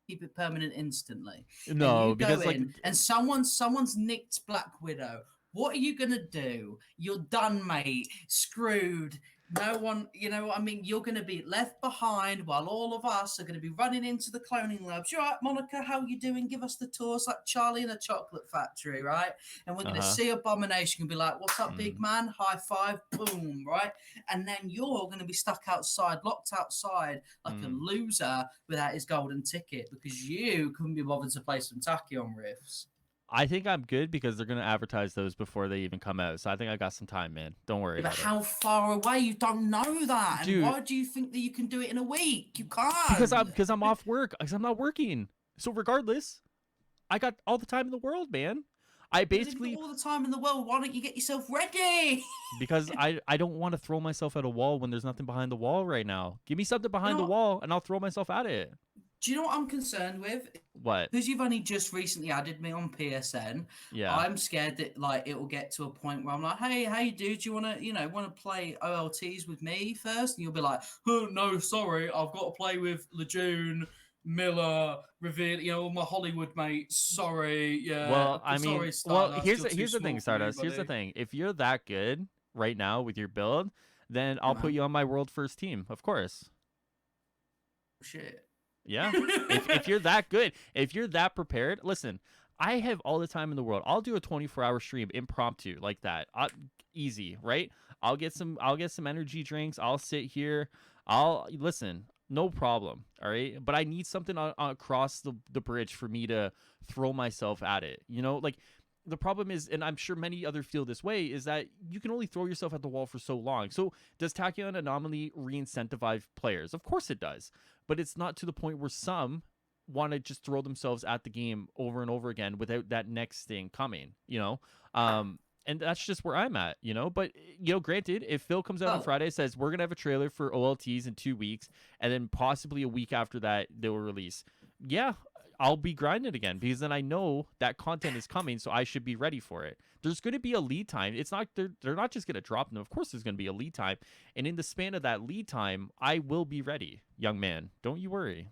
keep it permanent instantly, and you no, go because like in and someone's nicked Black Widow. What are you gonna do? You're done, mate. Screwed. No one, you know what I mean? You're going to be left behind while all of us are going to be running into the cloning labs. You all right, Monica? How you doing? Give us the tours like Charlie in a chocolate factory, right? And we're going to uh-huh. see Abomination and be like, what's up, big Mm. man? High five, boom, right? And then you're going to be stuck outside, locked outside like a Mm. loser without his golden ticket because you couldn't be bothered to play some Tachyon riffs. I think I'm good because they're gonna advertise those before they even come out. So I think I got some time, man. Don't worry Yeah, but about it, how far away? You don't know that. And dude. why do you think that you can do it in a week? You Because can't. I'm off work. Because I'm not working. So regardless, I got all the time in the world, man. I But if you've got basically all the time in the world, why don't you get yourself ready? because I don't want to throw myself at a wall when there's nothing behind the wall right now. Give me something You behind know the what? wall and I'll throw myself at it. Do you know what I'm concerned with? What? Because you've only just recently added me on PSN, Yeah. I'm scared that like it will get to a point where I'm like, hey, dude, do you want to, want to play OLTs with me first? And you'll be like, oh, no, sorry, I've got to play with Lejeune, Miller, Reveal, all my Hollywood mates. Sorry, yeah, Well, I mean, sorry, Stardust, you're too here's the thing, small for me, Stardust. Here's the buddy. thing. If you're that good right now with your build, then Yeah, I'll put man. you on my world first team, of course. Shit. Yeah. If you're that good, if you're that prepared, listen, I have all the time in the world. I'll do a 24-hour stream impromptu like that. Easy, right? I'll get some energy drinks. I'll sit here. I'll listen. No problem. All right. But I need something across the bridge for me to throw myself at it. Like the problem is, and I'm sure many others feel this way, is that you can only throw yourself at the wall for so long. So does Tachyon Anomaly re-incentivize players? Of course it does, but it's not to the point where some want to just throw themselves at the game over and over again without that next thing coming. And that's just where I'm at. But granted, if Phil comes out on Well, Friday, says we're gonna have a trailer for OLTs in 2 weeks, and then possibly a week after that they will release, yeah, I'll be grinding again because then I know that content is coming, so I should be ready for it. There's going to be a lead time. It's not they're not just going to drop them. Of course, there's going to be a lead time, and in the span of that lead time, I will be ready, young man. Don't you worry.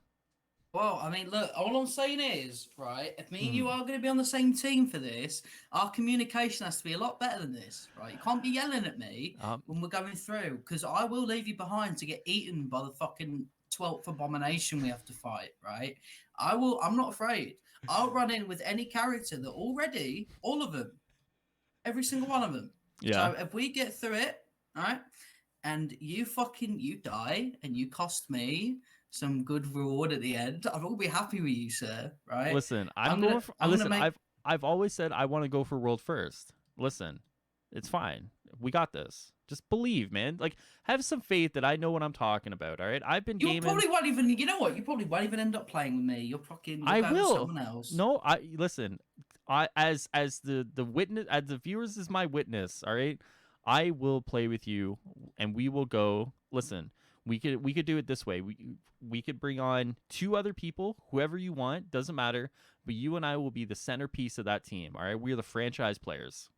Well, I mean, look, all I'm saying is, right, if me and you Mm. are going to be on the same team for this, our communication has to be a lot better than this, right? You can't be yelling at me Um, when we're going through, because I will leave you behind to get eaten by the fucking 12th abomination we have to fight, right? I'm not afraid. I'll run in with any character that already, all of them, every single one of them. yeah. So if we get through it, right, and you die and you cost me some good reward at the end, I will be happy with you, sir. Right? Listen, I'm I'm going gonna for. I'm gonna Listen, make I've always said I want to go for world first. Listen, it's fine. We got this. Just believe, man. Like, have some faith that I know what I'm talking about. All right. I've been you gaming. probably won't even you know what? You probably won't even end up playing with me. You'll I go with will. someone else. No, I listen. I as the witness, as the viewers is my witness. All right. I will play with you, and we will go. Listen, we could do it this way. We could bring on 2 other people, whoever you want, doesn't matter. But you and I will be the centerpiece of that team. All right, we're the franchise players.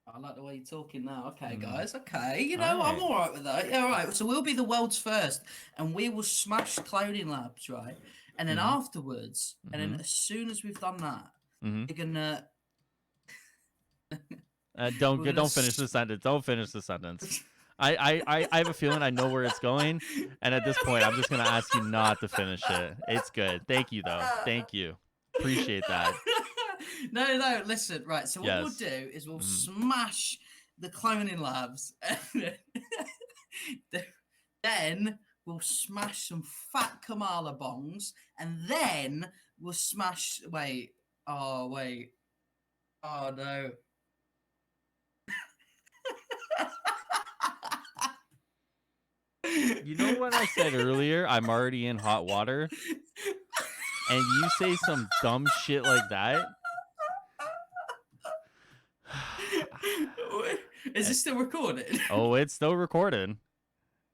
I like the way you're talking now. Okay, Mm. guys. Okay, All I'm right. all right with that. Yeah, all right. So we'll be the world's first, and we will smash cloning labs, right? And then Mm-hmm. afterwards, and then Mm-hmm. as soon as we've done that, Mm-hmm. we're gonna Don't we're gonna. don't finish the sentence. Don't finish the sentence. I have a feling I know where it's going, and at this point, I'm just gonna ask you not to finish it. It's good. Thank you though. Thank you. Appreciate that. No, no, listen, right. So what we'll Yes. do is we'll Mm-hmm. smash the cloning labs, and then we'll smash some fat Kamala bongs, and then we'll smash. Wait, oh wait, oh no. You know what I said earlier? I'm already in hot water, and you say some dumb shit like that. Is this still recorded? Oh, it's still recording.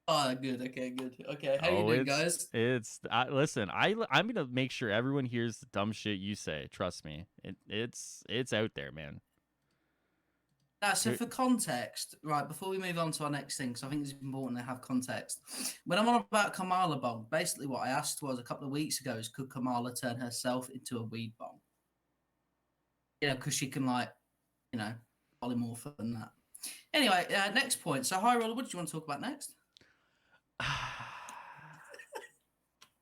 Oh, good. Okay, good. Okay, how you Oh, doing, guys? it's. Listen, I'm gonna make sure everyone hears the dumb shit you say. Trust me, it's out there, man. Now, so for context, right, before we move on to our next thing, because I think it's important to have context. When I'm on about Kamala Bong, basically what I asked was a couple of weeks ago is could Kamala turn herself into a weed bong? Because she can, like, you know, polymorph and that. Anyway, next point. So, High Roller, what do you want to talk about next?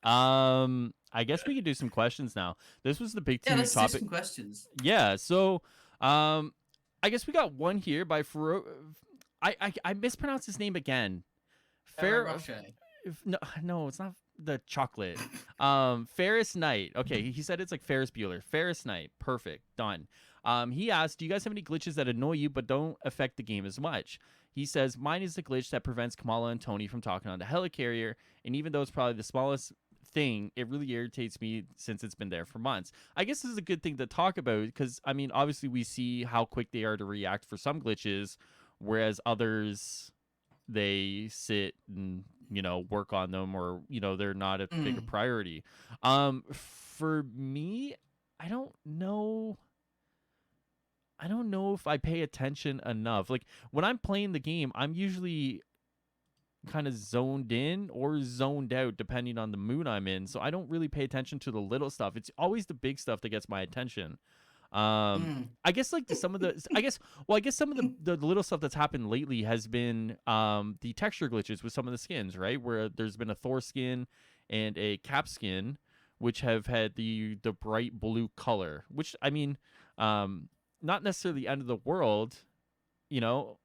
I guess we could do some questions now. This was the big Yeah, two let's do topic. some questions. Yeah, so I guess we got one here by I mispronounced his name again. Fair Russia. no, no, it's not the chocolate. Ferris Knight. Okay, he said it's like Ferris Bueller. Ferris Knight. Perfect. Done. He asked, "Do you guys have any glitches that annoy you but don't affect the game as much?" He says, "Mine is the glitch that prevents Kamala and Tony from talking on the helicarrier, and even though it's probably the smallest thing, it really irritates me since it's been there for months." I guess this is a good thing to talk about because I mean, obviously we see how quick they are to react for some glitches, whereas others they sit and work on them, or they're not a bigger Mm. priority. For me, I don't know. I don't know if I pay attention enough. Like when I'm playing the game, I'm usually kind of zoned in or zoned out depending on the mood I'm in. So I don't really pay attention to the little stuff. It's always the big stuff that gets my attention. Mm. I guess like some of the I guess some of the little stuff that's happened lately has been the texture glitches with some of the skins, right? Where there's been a Thor skin and a Cap skin which have had the bright blue color, which I mean not necessarily the end of the world, you know.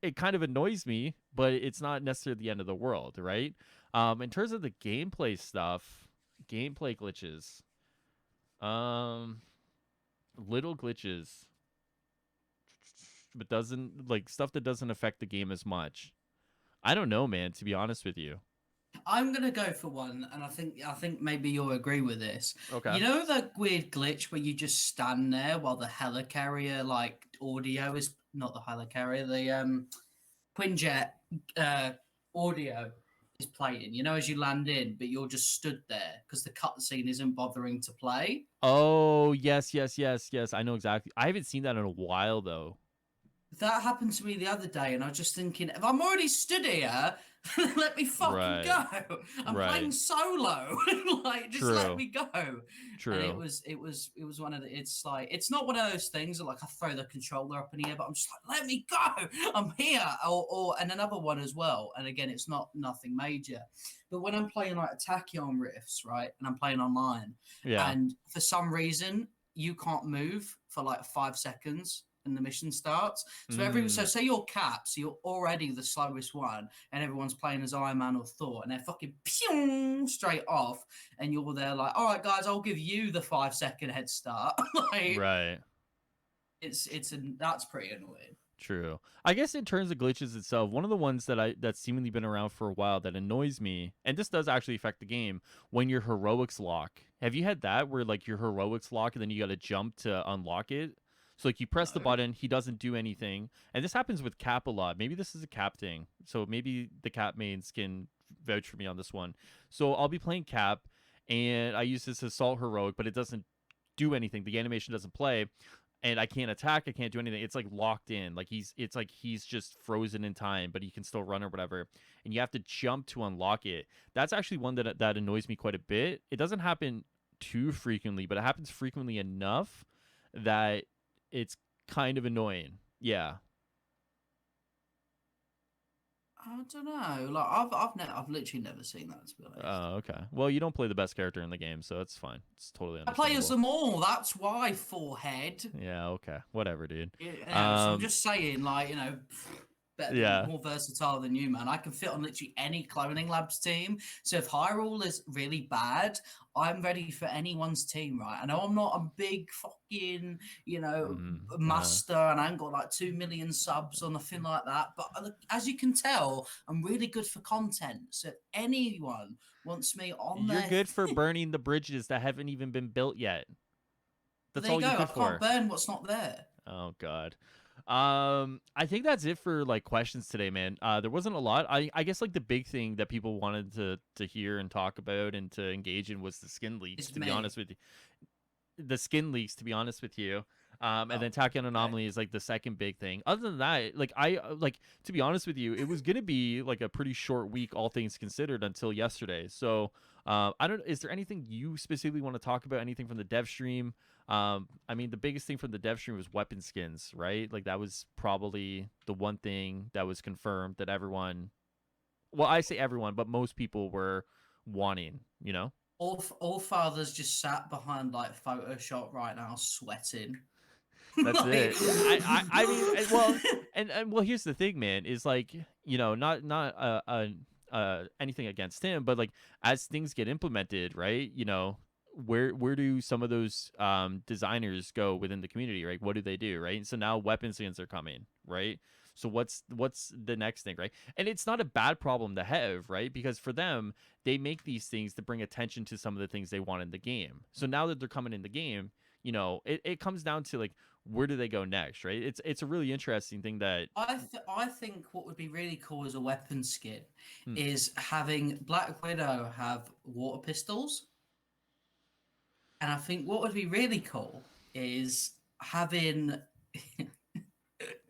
It kind of annoys me, but it's not necessarily the end of the world, right? In terms of the gameplay stuff, gameplay glitches, um, little glitches, but doesn't like stuff that doesn't affect the game as much. I don't know, man. To be honest with you. I'm gonna go for one, and I think maybe you'll agree with this. Okay. You know that weird glitch where you just stand there while the helicarrier like audio is not the helicarrier, the Quinjet uh, audio is playing. You know, as you land in, but you're just stood there because the cutscene isn't bothering to play. Oh yes, yes, yes, yes. I know exactly. I haven't seen that in a while though. That happened to me the other day, and I was just thinking, if I'm already stood here, let me fucking Right. go. I'm Right. playing solo. Like, just let True. me go. And it True. was, it was, it was one of the. It's like, it's not one of those things that like I throw the controller up in the air, but I'm just like, let me go. I'm here. And another one as well. And again, it's not nothing major, but when I'm playing like Tachyon riffs, right, and I'm playing online, Yeah. and for some reason you can't move for like 5 seconds and the mission starts. So Mm. say you're Cap, so you're already the slowest one, and everyone's playing as Iron Man or Thor, and they're fucking pew straight off, and you're there like, all right, guys, I'll give you the 5 second head start. Like Right. that's pretty annoying. True. I guess in terms of glitches itself, one of the ones that's seemingly been around for a while that annoys me, and this does actually affect the game, when your heroics lock. Have you had that where like your heroics lock and then you got to jump to unlock it? So like you press the No. button, he doesn't do anything. And this happens with Cap a lot. Maybe this is a Cap thing. So maybe the Cap mains can vouch for me on this one. So I'll be playing Cap and I use this assault heroic, but it doesn't do anything. The animation doesn't play and I can't attack, I can't do anything. It's like locked in. Like it's like he's just frozen in time, but he can still run or whatever. And you have to jump to unlock it. That's actually one that annoys me quite a bit. It doesn't happen too frequently, but it happens frequently enough that it's kind of annoying. Yeah. I don't know. Like I've literally never seen that, to be honest. Oh, okay. Well, you don't play the best character in the game, so it's fine. It's totally I play as understandable. them all. That's why, forehead. Yeah, okay. Whatever, dude. Yeah, so I'm just saying, like, better, Yeah. more versatile than you, man. I can fit on literally any Cloning Labs team. So if Hyrule is really bad, I'm ready for anyone's team, right? I know I'm not a big fucking, master, and I ain't got like 2 million subs or nothing like that. But as you can tell, I'm really good for content. So if anyone wants me on You're their good for burning the bridges that haven't even been built yet. That's there you all go. you're I good can't for. burn what's not there. Oh god. I think that's it for like questions today, man. There wasn't a lot. I guess like the big thing that people wanted to hear and talk about and to engage in was the skin leaks, It's to be me. honest with you. The skin leaks, to be honest with you. And Oh, then Tachyon okay. Anomaly is like the second big thing. Other than that, like like to be honest with you, it was gonna be like a pretty short week, all things considered, until yesterday. So I don't. Is there anything you specifically want to talk about? Anything from the dev stream? I mean, the biggest thing from the dev stream was weapon skins, right? Like that was probably the one thing that was confirmed that everyone, well, I say everyone, but most people were wanting. You know. All fathers just sat behind like Photoshop right now, sweating. That's Like, it. I mean, well, and well, here's the thing, man. Is like not anything against him, but like as things get implemented, right? Where do some of those designers go within the community, right? What do they do, right? So now weapon skins are coming, right? So what's the next thing, right? And it's not a bad problem to have, right? Because for them, they make these things to bring attention to some of the things they want in the game. So now that they're coming in the game, it comes down to like where do they go next, right? It's a really interesting thing that I think what would be really cool as a weapon skin hmm, is having Black Widow have water pistols, and I think what would be really cool is having.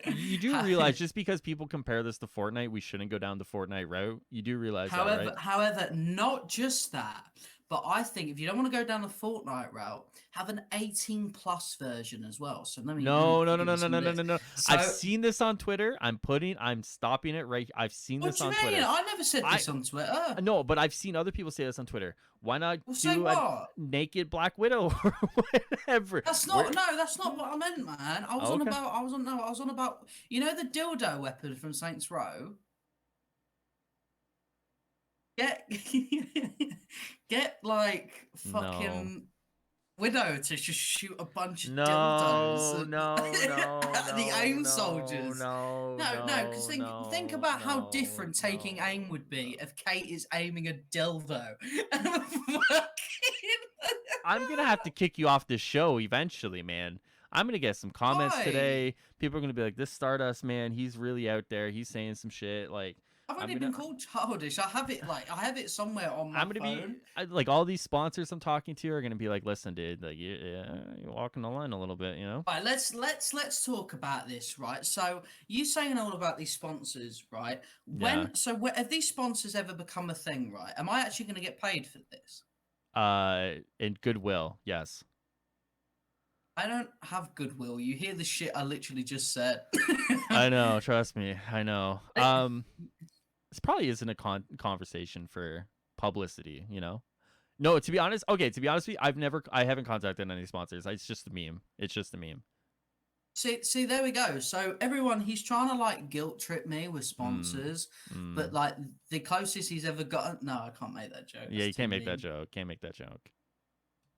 you do ha- realize just because people compare this to Fortnite, we shouldn't go down the Fortnite route. You do realize that, However, right? however, not just that, but I think if you don't want to go down the Fortnite route, have an 18 plus version as well. So let me No, no, no, give no, you no, some no, of no, no, this. no. I've So, seen this on Twitter. I'm stopping it right. I've seen what this do you on mean? Twitter. I never said I this on Twitter. no, but I've seen other people say this on Twitter. Why not Well, say do a what? naked Black Widow or whatever? That's Where? not no, that's not what I meant, man. I was Oh, on okay. about I was on no, I was on about the dildo weapon from Saints Row. Get get like No. fucking Widow to just shoot a bunch of dildos No, no, no, at the no, AIM no, soldiers. no, No, because no, think no, about how no, different taking aim no, would no. be if Kate is aiming a dildo. I'm gonna have to kick you off this show eventually, man. I'm gonna get some comments Why? today. People are gonna be like, "This Stardust man, he's really out there. He's saying some shit." Like, I've I'm only gonna, been called childish. I have it somewhere on my I'm gonna be phone. like, all these sponsors I'm talking to are gonna be like, "Listen, dude, like, you're walking the line a little bit, you know." Right, let's talk about this, right? So you saying all about these sponsors, right? Yeah. Have these sponsors ever become a thing, right? Am I actually going to get paid for this? And Goodwill, yes. I don't have goodwill. You hear the shit I literally just said. I know. Trust me. I know. This probably isn't a conversation for publicity, you know. No, to be honest, okay, to be honest with you, I haven't contacted any sponsors. It's just a meme. It's just a meme. See, there we go. So everyone, he's trying to like guilt trip me with Mm, sponsors, but mm. like the closest he's ever gotten. No, I can't make that joke. Yeah, That's you too can't make that mean. joke. Can't make that joke.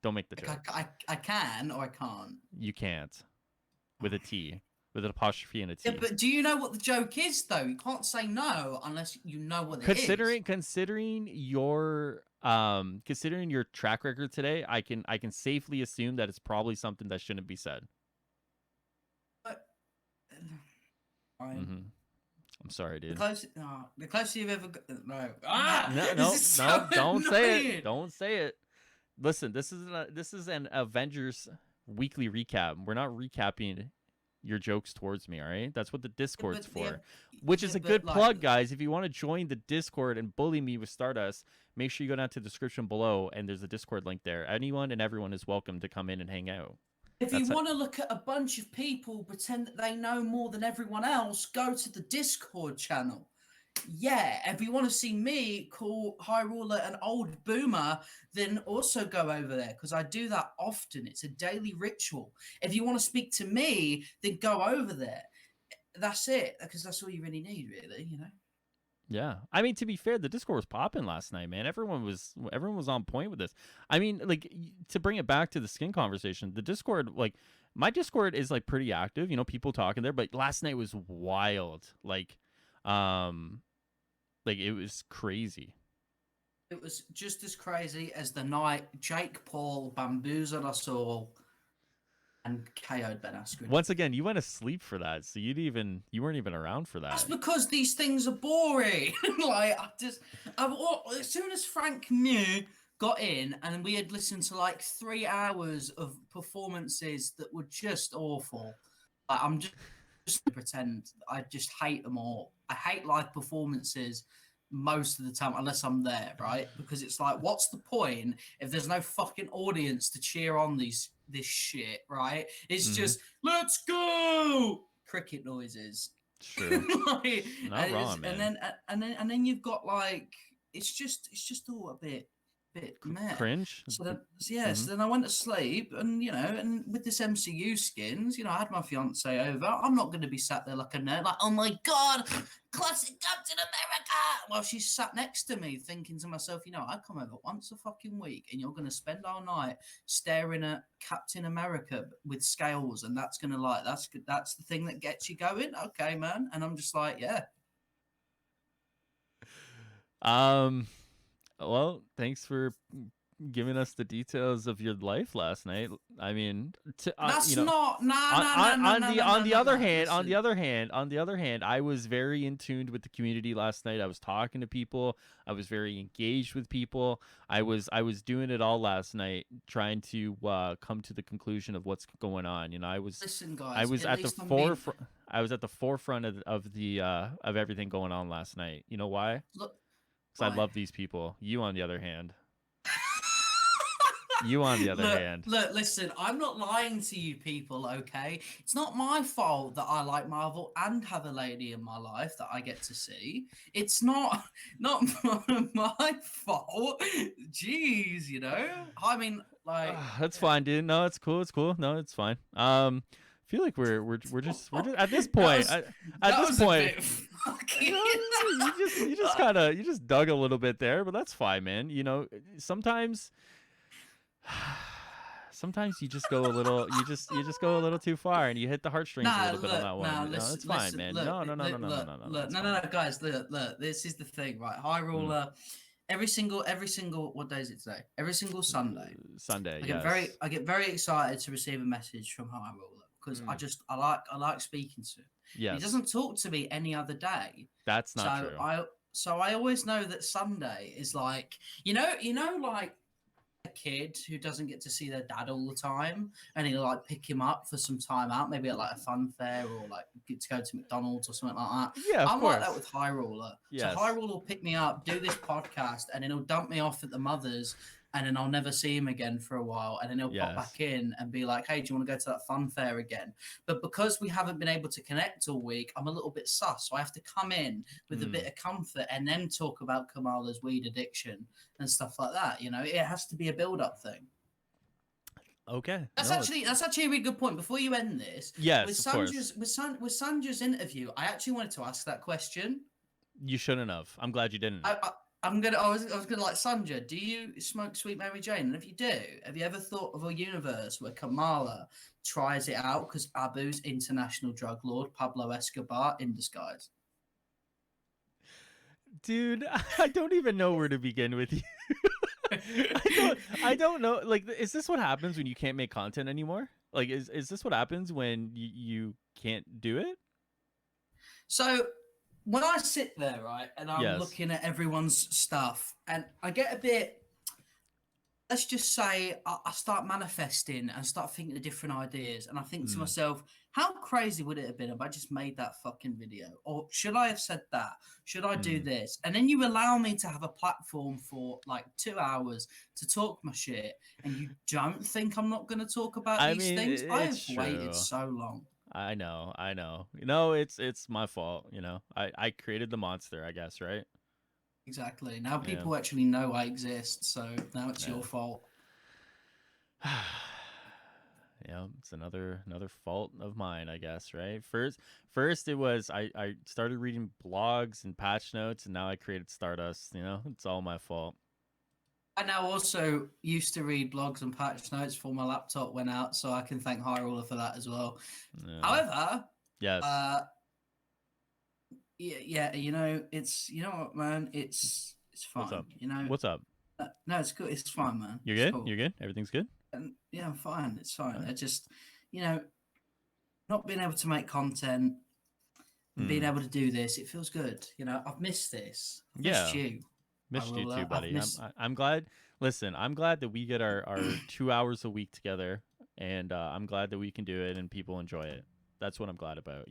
Don't make the Like joke. I can or I can't. You can't. With a T. With an apostrophe and a Yeah, T. but do you know what the joke is though? You can't say no unless you know what it is. Considering your track record today, I can safely assume that it's probably something that shouldn't be said. Fine. Mm-hmm. I'm sorry, The dude. closest, no, the closest you've ever got. No. No, This no, is so no. Don't say it. annoying. Don't say it. Listen, this is an Avengers Weekly Recap. We're not recapping your jokes towards me, all right? That's what the Yeah, Discord's but the for. Which is yeah, a but good like, plug, guys. If you want to join the Discord and bully me with Stardust, make sure you go down to the description below and there's a Discord link there. Anyone and everyone is welcome to come in and hang out. if you That's it. want to look at a bunch of people pretend that they know more than everyone else, go to the Discord channel. Yeah, if you want to see me call High Ruler an old boomer, then also go over there because I do that often. It's a daily ritual. If you want to speak to me, then go over there. That's it, because that's all you really need, really. You know. Yeah. I mean, to be fair, the Discord was popping last night, man. Everyone was on point with this. I mean, like to bring it back to the skin conversation, the Discord, like my Discord is like pretty active, people talking there, but last night was wild. Um like it was crazy. It was just as crazy as the night Jake Paul bamboozled us all and KO'd Ben Askren. Once again, you went to sleep for that, so you weren't even around for That's that. because these things are boring. Like as soon as Frank Mcu got in, and we had listened to like 3 hours of performances that were just awful. I'm just gonna pretend I just hate them all. I hate live performances most of the time unless I'm there, right? Because it's like, what's the point if there's no fucking audience to cheer on this shit, right? It's Mm-hmm. just let's go cricket noises. True. Like, Not wrong, man. and then you've got like it's just all a bit meh. Cringe. Mm-hmm. So then I went to sleep, and and with this MCU skins, I had my fiance over. I'm not going to be sat there like a nerd, like, oh my god, classic Captain America, while she's sat next to me, thinking to myself, I come over once a fucking week, and you're going to spend our night staring at Captain America with scales, and that's going to that's the thing that gets you going, okay, man. And I'm just like, yeah. Well, thanks for giving us the details of your life last night. I mean, That's not no on, no no on, no on no the no on no the no other no. hand, Listen. on the other hand, I was very in tune with the community last night. I was talking to people. I was very engaged with people. I was doing it all last night, trying to come to the conclusion of what's going on. Listen, I guys. was At at the least I'm being forefront. I was at the forefront of the of everything going on last night. You know why? look. Because I Why? love these people. You, on the other hand, you, on the other hand, Listen, I'm not lying to you people, okay? It's not my fault that I like Marvel and have a lady in my life that I get to see. It's not my fault. Jeez, I mean, like, that's fine, dude. No, it's cool. It's cool. No, it's fine. I feel like we're just at this that point. was At that this was a point, bit fucking. you just dug a little bit there, but that's fine, man. Sometimes you just go a little go a little too far and you hit the heartstrings a Nah, little bit on that one. listen, It's fine, man. look, No, look, it's no, fine. guys, look. This is the thing, right? High Mm. Ruler, every single, what day is it today? Every single Sunday, Sunday, I yes. get very excited to receive a message from High Ruler because Mm. I like speaking to him. He Yes, doesn't talk to me any other day, that's not so true. I always know that Sunday is like like a kid who doesn't get to see their dad all the time, and he'll like pick him up for some time out, maybe at like a fun fair or like get to go to McDonald's or something like that. Yeah, of I'm like that course. with High Roller. So Yes. High Roller will pick me up, do this podcast, and then he'll dump me off at the mother's, and then I'll never see him again for a while, and then he'll pop Yes. back in and be like, "Hey, do you want to go to that fun fair again?" But because we haven't been able to connect all week, I'm a little bit sus, so I have to come in with a bit of comfort and then talk about Kamala's weed addiction and stuff like that. It has to be a build-up thing. Okay. That's No, actually a really good point. Before you end this, with yes, of course. Sandra's interview, I actually wanted to ask that question. You shouldn't have. I'm glad you didn't. I was gonna like, Sandra, do you smoke Sweet Mary Jane? And if you do, have you ever thought of a universe where Kamala tries it out because Abu's international drug lord Pablo Escobar in disguise? Dude, I don't even know where to begin with you. I don't know. Like, is this what happens when you can't make content anymore? Like, is this what happens when you can't do it? So when I sit there, right, and I'm Yes. looking at everyone's stuff, and I get a bit, let's just say, I start manifesting and start thinking of different ideas, and I think to Mm. myself, how crazy would it have been if I just made that fucking video? Or should I have said that? Should I do Mm. this? And then you allow me to have a platform for like 2 hours to talk my shit, and you don't think I'm not going to talk about I these mean, things? I have it's waited true. so long. I know, I know. No, it's my fault. I created the monster, I guess, right? Exactly. Now Yeah, people actually know I exist, so now it's yeah. your fault. Yeah, it's another fault of mine, I guess, right? First it was I started reading blogs and patch notes, and now I created Stardust. It's all my fault. I now also used to read blogs and patch notes before my laptop went out, so I can thank Hyrule for that as well. Yeah. However, Yes. uh, yeah, you know what, man, it's What's fine. up? What's up? No, it's good. It's fine, man. You're It's good. cool. You're good. Everything's good. And yeah, I'm fine. It's All fine. right. I just, you know, not being able to make content and being Hmm. able to do this, it feels good. I've missed this. I've missed Yeah. you. Missed you too, I've buddy. missed. I'm glad. Listen, I'm glad that we get our 2 hours a week together, and I'm glad that we can do it and people enjoy it. That's what I'm glad about.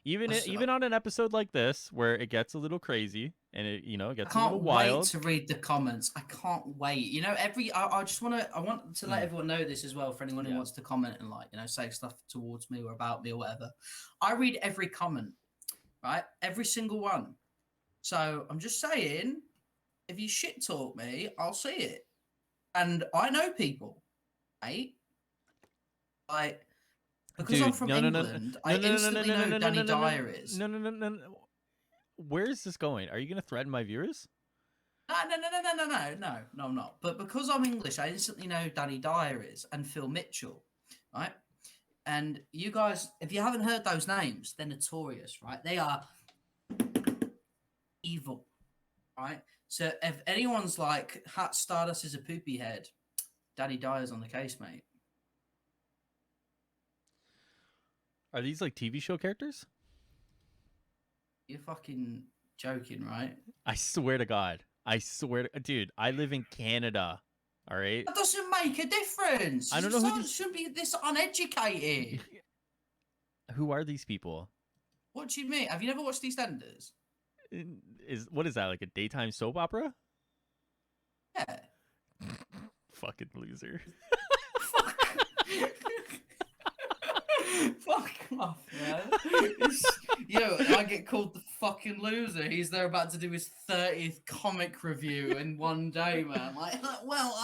Even on an episode like this where it gets a little crazy and it I gets a little can't wait wild. to read the comments. I can't wait. I want to let Mm, everyone know this as well for anyone who yeah. wants to comment and say stuff towards me or about me or whatever. I read every comment, right? Every single one. So I'm just saying, if you shit talk me, I'll see it. And I know people, right? Like, because I'm Dude, from no, no, no, England, I no, no, no, no, instantly no, no, know no, no, no, Danny no, no, Dyer is. no, no, no, no, no. Where is this going? Are you gonna threaten my viewers? No, no, no, no, no, no, no, no, no, I'm not. But because I'm English, I instantly know Danny Dyer is and Phil Mitchell, right? And you guys, if you haven't heard those names, they're notorious, right? They are evil, right? So if anyone's like, Hat Stardust is a poopy head, Danny Dyer's on the case, mate. Are these like TV show characters? You're fucking joking, right? I swear to God. I swear to, dude, I live in Canada. All right. That doesn't make a difference. I You don't know who these shouldn't be this uneducated. who are these people? What do you mean? Have you never watched EastEnders? Is what is that, like a daytime soap opera? Yeah. Fucking loser. Fuck. Fuck off, man. Yo, I get called the fucking loser. He's there about to do his 30th comic review in one day, man. Like, well,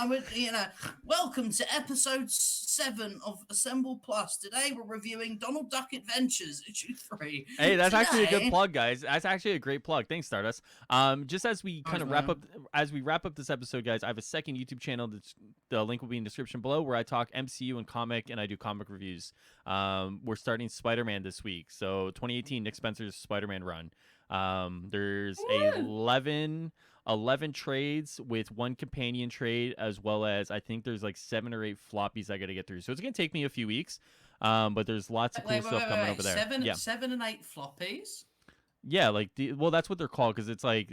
welcome to episode 7 of Assemble Plus. Today we're reviewing Donald Duck Adventures, issue 3. Hey, that's actually a good Today... plug, guys. That's actually a great plug. Thanks, Stardust. Just as we kind of wrap up this episode, guys, I have a second YouTube channel. The link will be in the description below, where I talk MCU and comic, and I do comic reviews. We're starting Spider-Man this week, so 2018 Nick Spencer's Spider-Man run. There's 11 trades with one companion trade, as well as I think there's like 7 or 8 floppies I got to get through. So it's gonna take me a few weeks. But there's lots of cool stuff coming over there. Seven and 8 floppies. Yeah, like well, that's what they're called, because it's like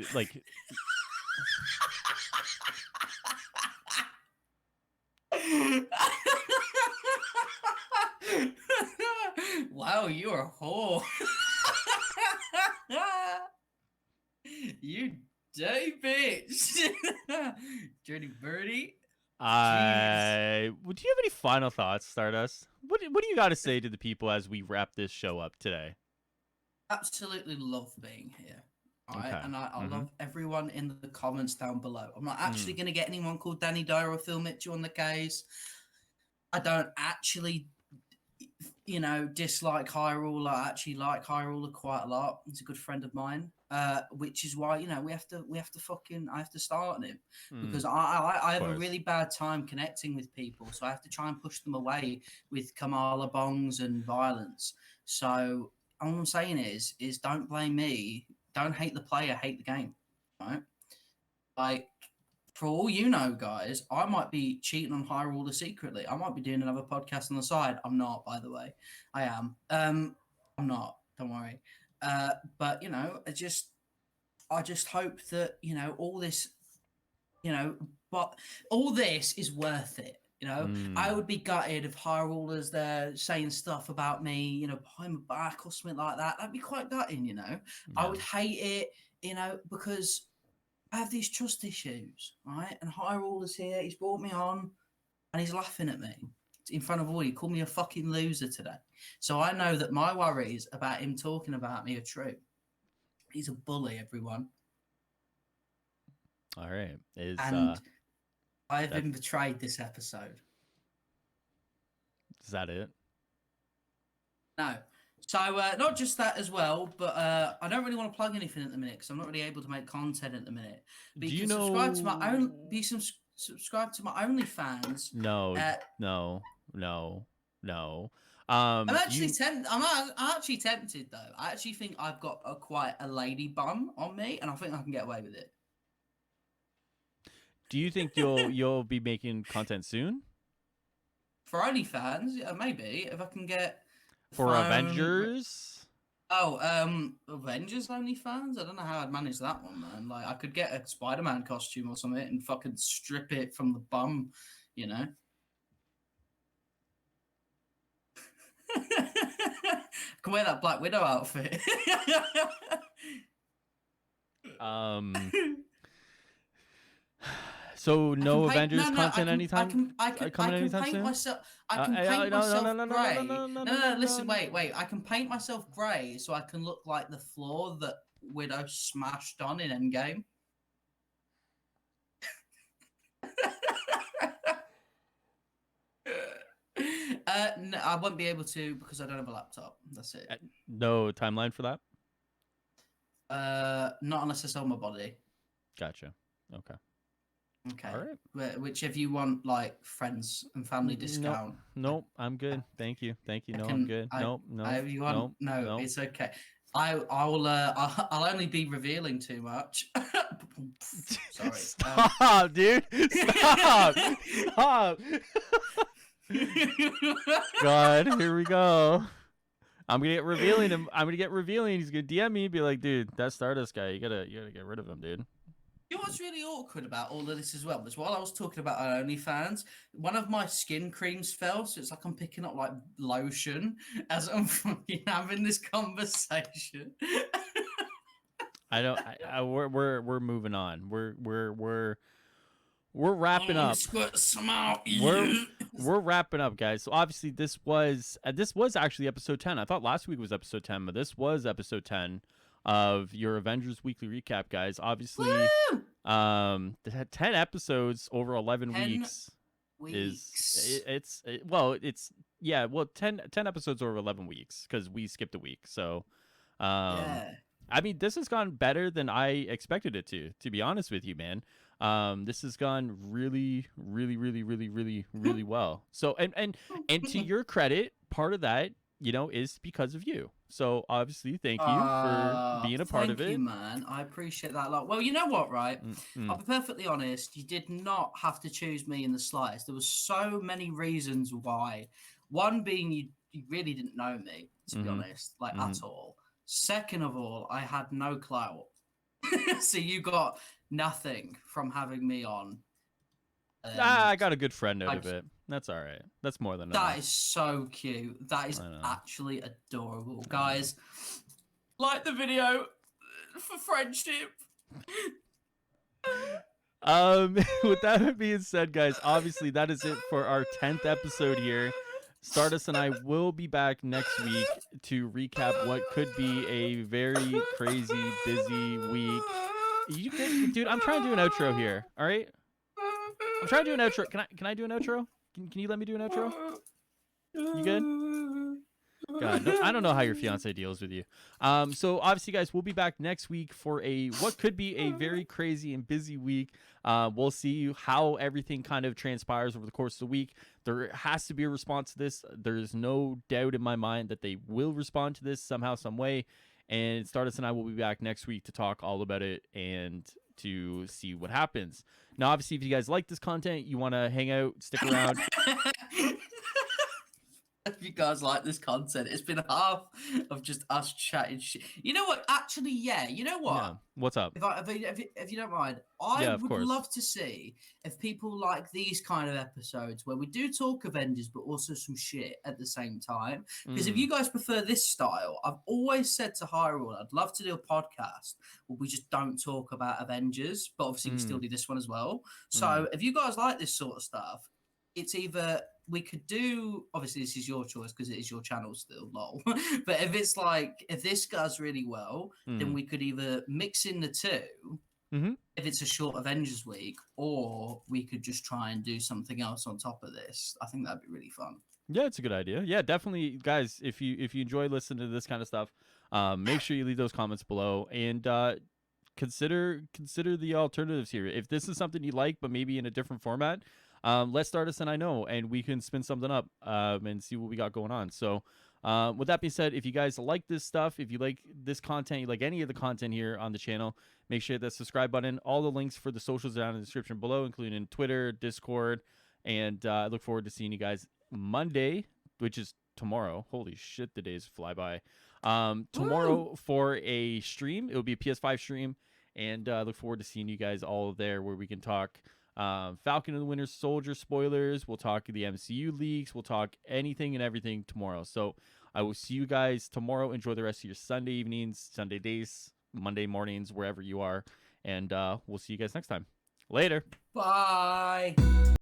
Wow, you're a whore. You dirty bitch. Dirty birdie. I do you have any final thoughts, Stardust? What do you got to say to the people as we wrap this show up today? Absolutely love being here. All right, Okay. and I love everyone in the comments down below. I'm not actually going to get anyone called Danny Dyer or Phil Mitchell on the case. I don't actually, dislike Hyrule. I actually like Hyrule quite a lot. He's a good friend of mine. Which is why I have to start on him, because I have a really bad time connecting with people, so I have to try and push them away with Kamala bongs and violence. So all I'm saying is don't blame me. Don't hate the player, hate the game. Right? Like, for all you know, guys, I might be cheating on Hyrule secretly. I might be doing another podcast on the side. I'm not, by the way. I am. I'm not. Don't worry. But I just hope that all this, but all this is worth it. I Mm, would be gutted if high rollers there saying stuff about me, behind my back or something like that. That'd be quite gutting. I yeah. would hate it, because I have these trust issues, right? And high rollers here, he's brought me on, and he's laughing at me in front of all. He called me a fucking loser today. So I know that my worries about him talking about me are true. He's a bully, everyone. All right. And I've That been betrayed this episode. is that it? No. So not just that as well, but I don't really want to plug anything at the minute because I'm not really able to make content at the minute. But Do you you can subscribe to my own. know? Subscribe to my OnlyFans. No, Uh, no, no, no. Do you I'm actually tempted though. I actually think I've got quite a lady bum on me, and I think I can get away with it. do you think you'll be making content soon For OnlyFans, yeah, maybe if I can get the for phone. Avengers? Oh, Avengers OnlyFans. I don't know how I'd manage that one, man. Like, I could get a Spider-Man costume or something and fucking strip it from the bum, you know. Can wear that Black Widow outfit. Um. So I can no paint. Avengers No, no. content anytime I coming can anytime paint soon? myself. I can paint No, no, myself no, no, no, no, grey. no, no, No, no, no, no, no. Listen, no. wait. I can paint myself grey so I can look like the floor that Widow smashed on in Endgame. No, I won't be able to because I don't have a laptop. That's it. No timeline for that. Not unless I sell my body. Gotcha. Okay. Okay. All right. Whichever you want, like friends and family Nope. discount. Nope. I'm good. Thank you. Thank you. I No, I'm can. good. Nope. I. No. You want? Nope. No, No. it's okay. I'll. I'll only be revealing too much. Sorry. Stop, dude. Stop. Stop. God, here we go. I'm gonna get revealing him. I'm gonna get revealing. He's gonna DM me, and be like, "Dude, that Stardust guy. You gotta get rid of him, dude." You know what's really awkward about all of this as well? Was while I was talking about OnlyFans, one of my skin creams fell, so it's like I'm picking up like lotion as I'm fucking having this conversation. I don't. We're moving on. We're wrapping up. Squirt some out. We're wrapping up, guys. So obviously this was actually episode 10. I thought last week was episode 10, but this was episode 10 of your Avengers Weekly Recap, guys. Obviously, Woo! 10 episodes over 11 10 weeks weeks. it's 10 episodes over 11 weeks because we skipped a week. So Yeah. I mean, this has gone better than I expected it to be honest with you, man. This has gone really, really, really, really, really, really well. So, and to your credit, part of that, is because of you. So obviously, thank you for being a part of Thank it. you, man. I appreciate that a lot. Well, you know what, right? I'll be perfectly honest. You did not have to choose me in the slightest. There was so many reasons why. One being you really didn't know me, to be honest, like at all. Second of all, I had no clout. So you got nothing from having me on. I got a good friend out of it. That's all right. That's more than enough. That is so cute. That is actually adorable. Guys, like the video for friendship. With that being said, guys, obviously that is it for our 10th episode here. Stardust and I will be back next week to recap what could be a very crazy, busy week. You good, dude? I'm trying to do an outro here. All right, I'm trying to do an outro. Can I do an outro? Can you let me do an outro? You good? God, no, I don't know how your fiance deals with you. So obviously, guys, we'll be back next week for what could be a very crazy and busy week. We'll see how everything kind of transpires over the course of the week. There has to be a response to this. There's no doubt in my mind that they will respond to this somehow, some way. And Stardust and I will be back next week to talk all about it and to see what happens. Now, obviously, if you guys like this content, you want to hang out, stick around. If you guys like this content, it's been half of just us chatting shit. You know what? Actually, yeah. You know Yeah. what? What's up? If you don't mind, I Yeah, of would course. love to see if people like these kind of episodes where we do talk Avengers, but also some shit at the same time. Because if Mm. you guys prefer this style, I've always said to Hyrule, I'd love to do a podcast where we just don't talk about Avengers, but obviously we still Mm. do this one as well. Mm. So if you guys like this sort of stuff, it's either we could do, obviously this is your choice because it is your channel still, lol. But if it's like if this does really well, then Mm. we could either mix in the two Mm-hmm. if it's a short Avengers week, or we could just try and do something else on top of this. I think that'd be really fun. Yeah, it's a good idea. Yeah, definitely, guys. If you enjoy listening to this kind of stuff, make sure you leave those comments below and consider the alternatives here. If this is something you like, but maybe in a different format, let's start us and I know, and we can spin something up and see what we got going on. So, with that being said, if you guys like this stuff, if you like this content, you like any of the content here on the channel, make sure that subscribe button. All the links for the socials are down in the description below, including Twitter, Discord, and I look forward to seeing you guys Monday, which is tomorrow. Holy shit, the days fly by. Woo! Tomorrow for a stream. It will be a PS5 stream, and look forward to seeing you guys all there where we can talk Falcon and the Winter Soldier spoilers. We'll talk the MCU leaks. We'll talk anything and everything tomorrow. So I will see you guys tomorrow. Enjoy the rest of your Sunday evenings, Sunday days, Monday mornings, wherever you are. And we'll see you guys next time. Later. Bye.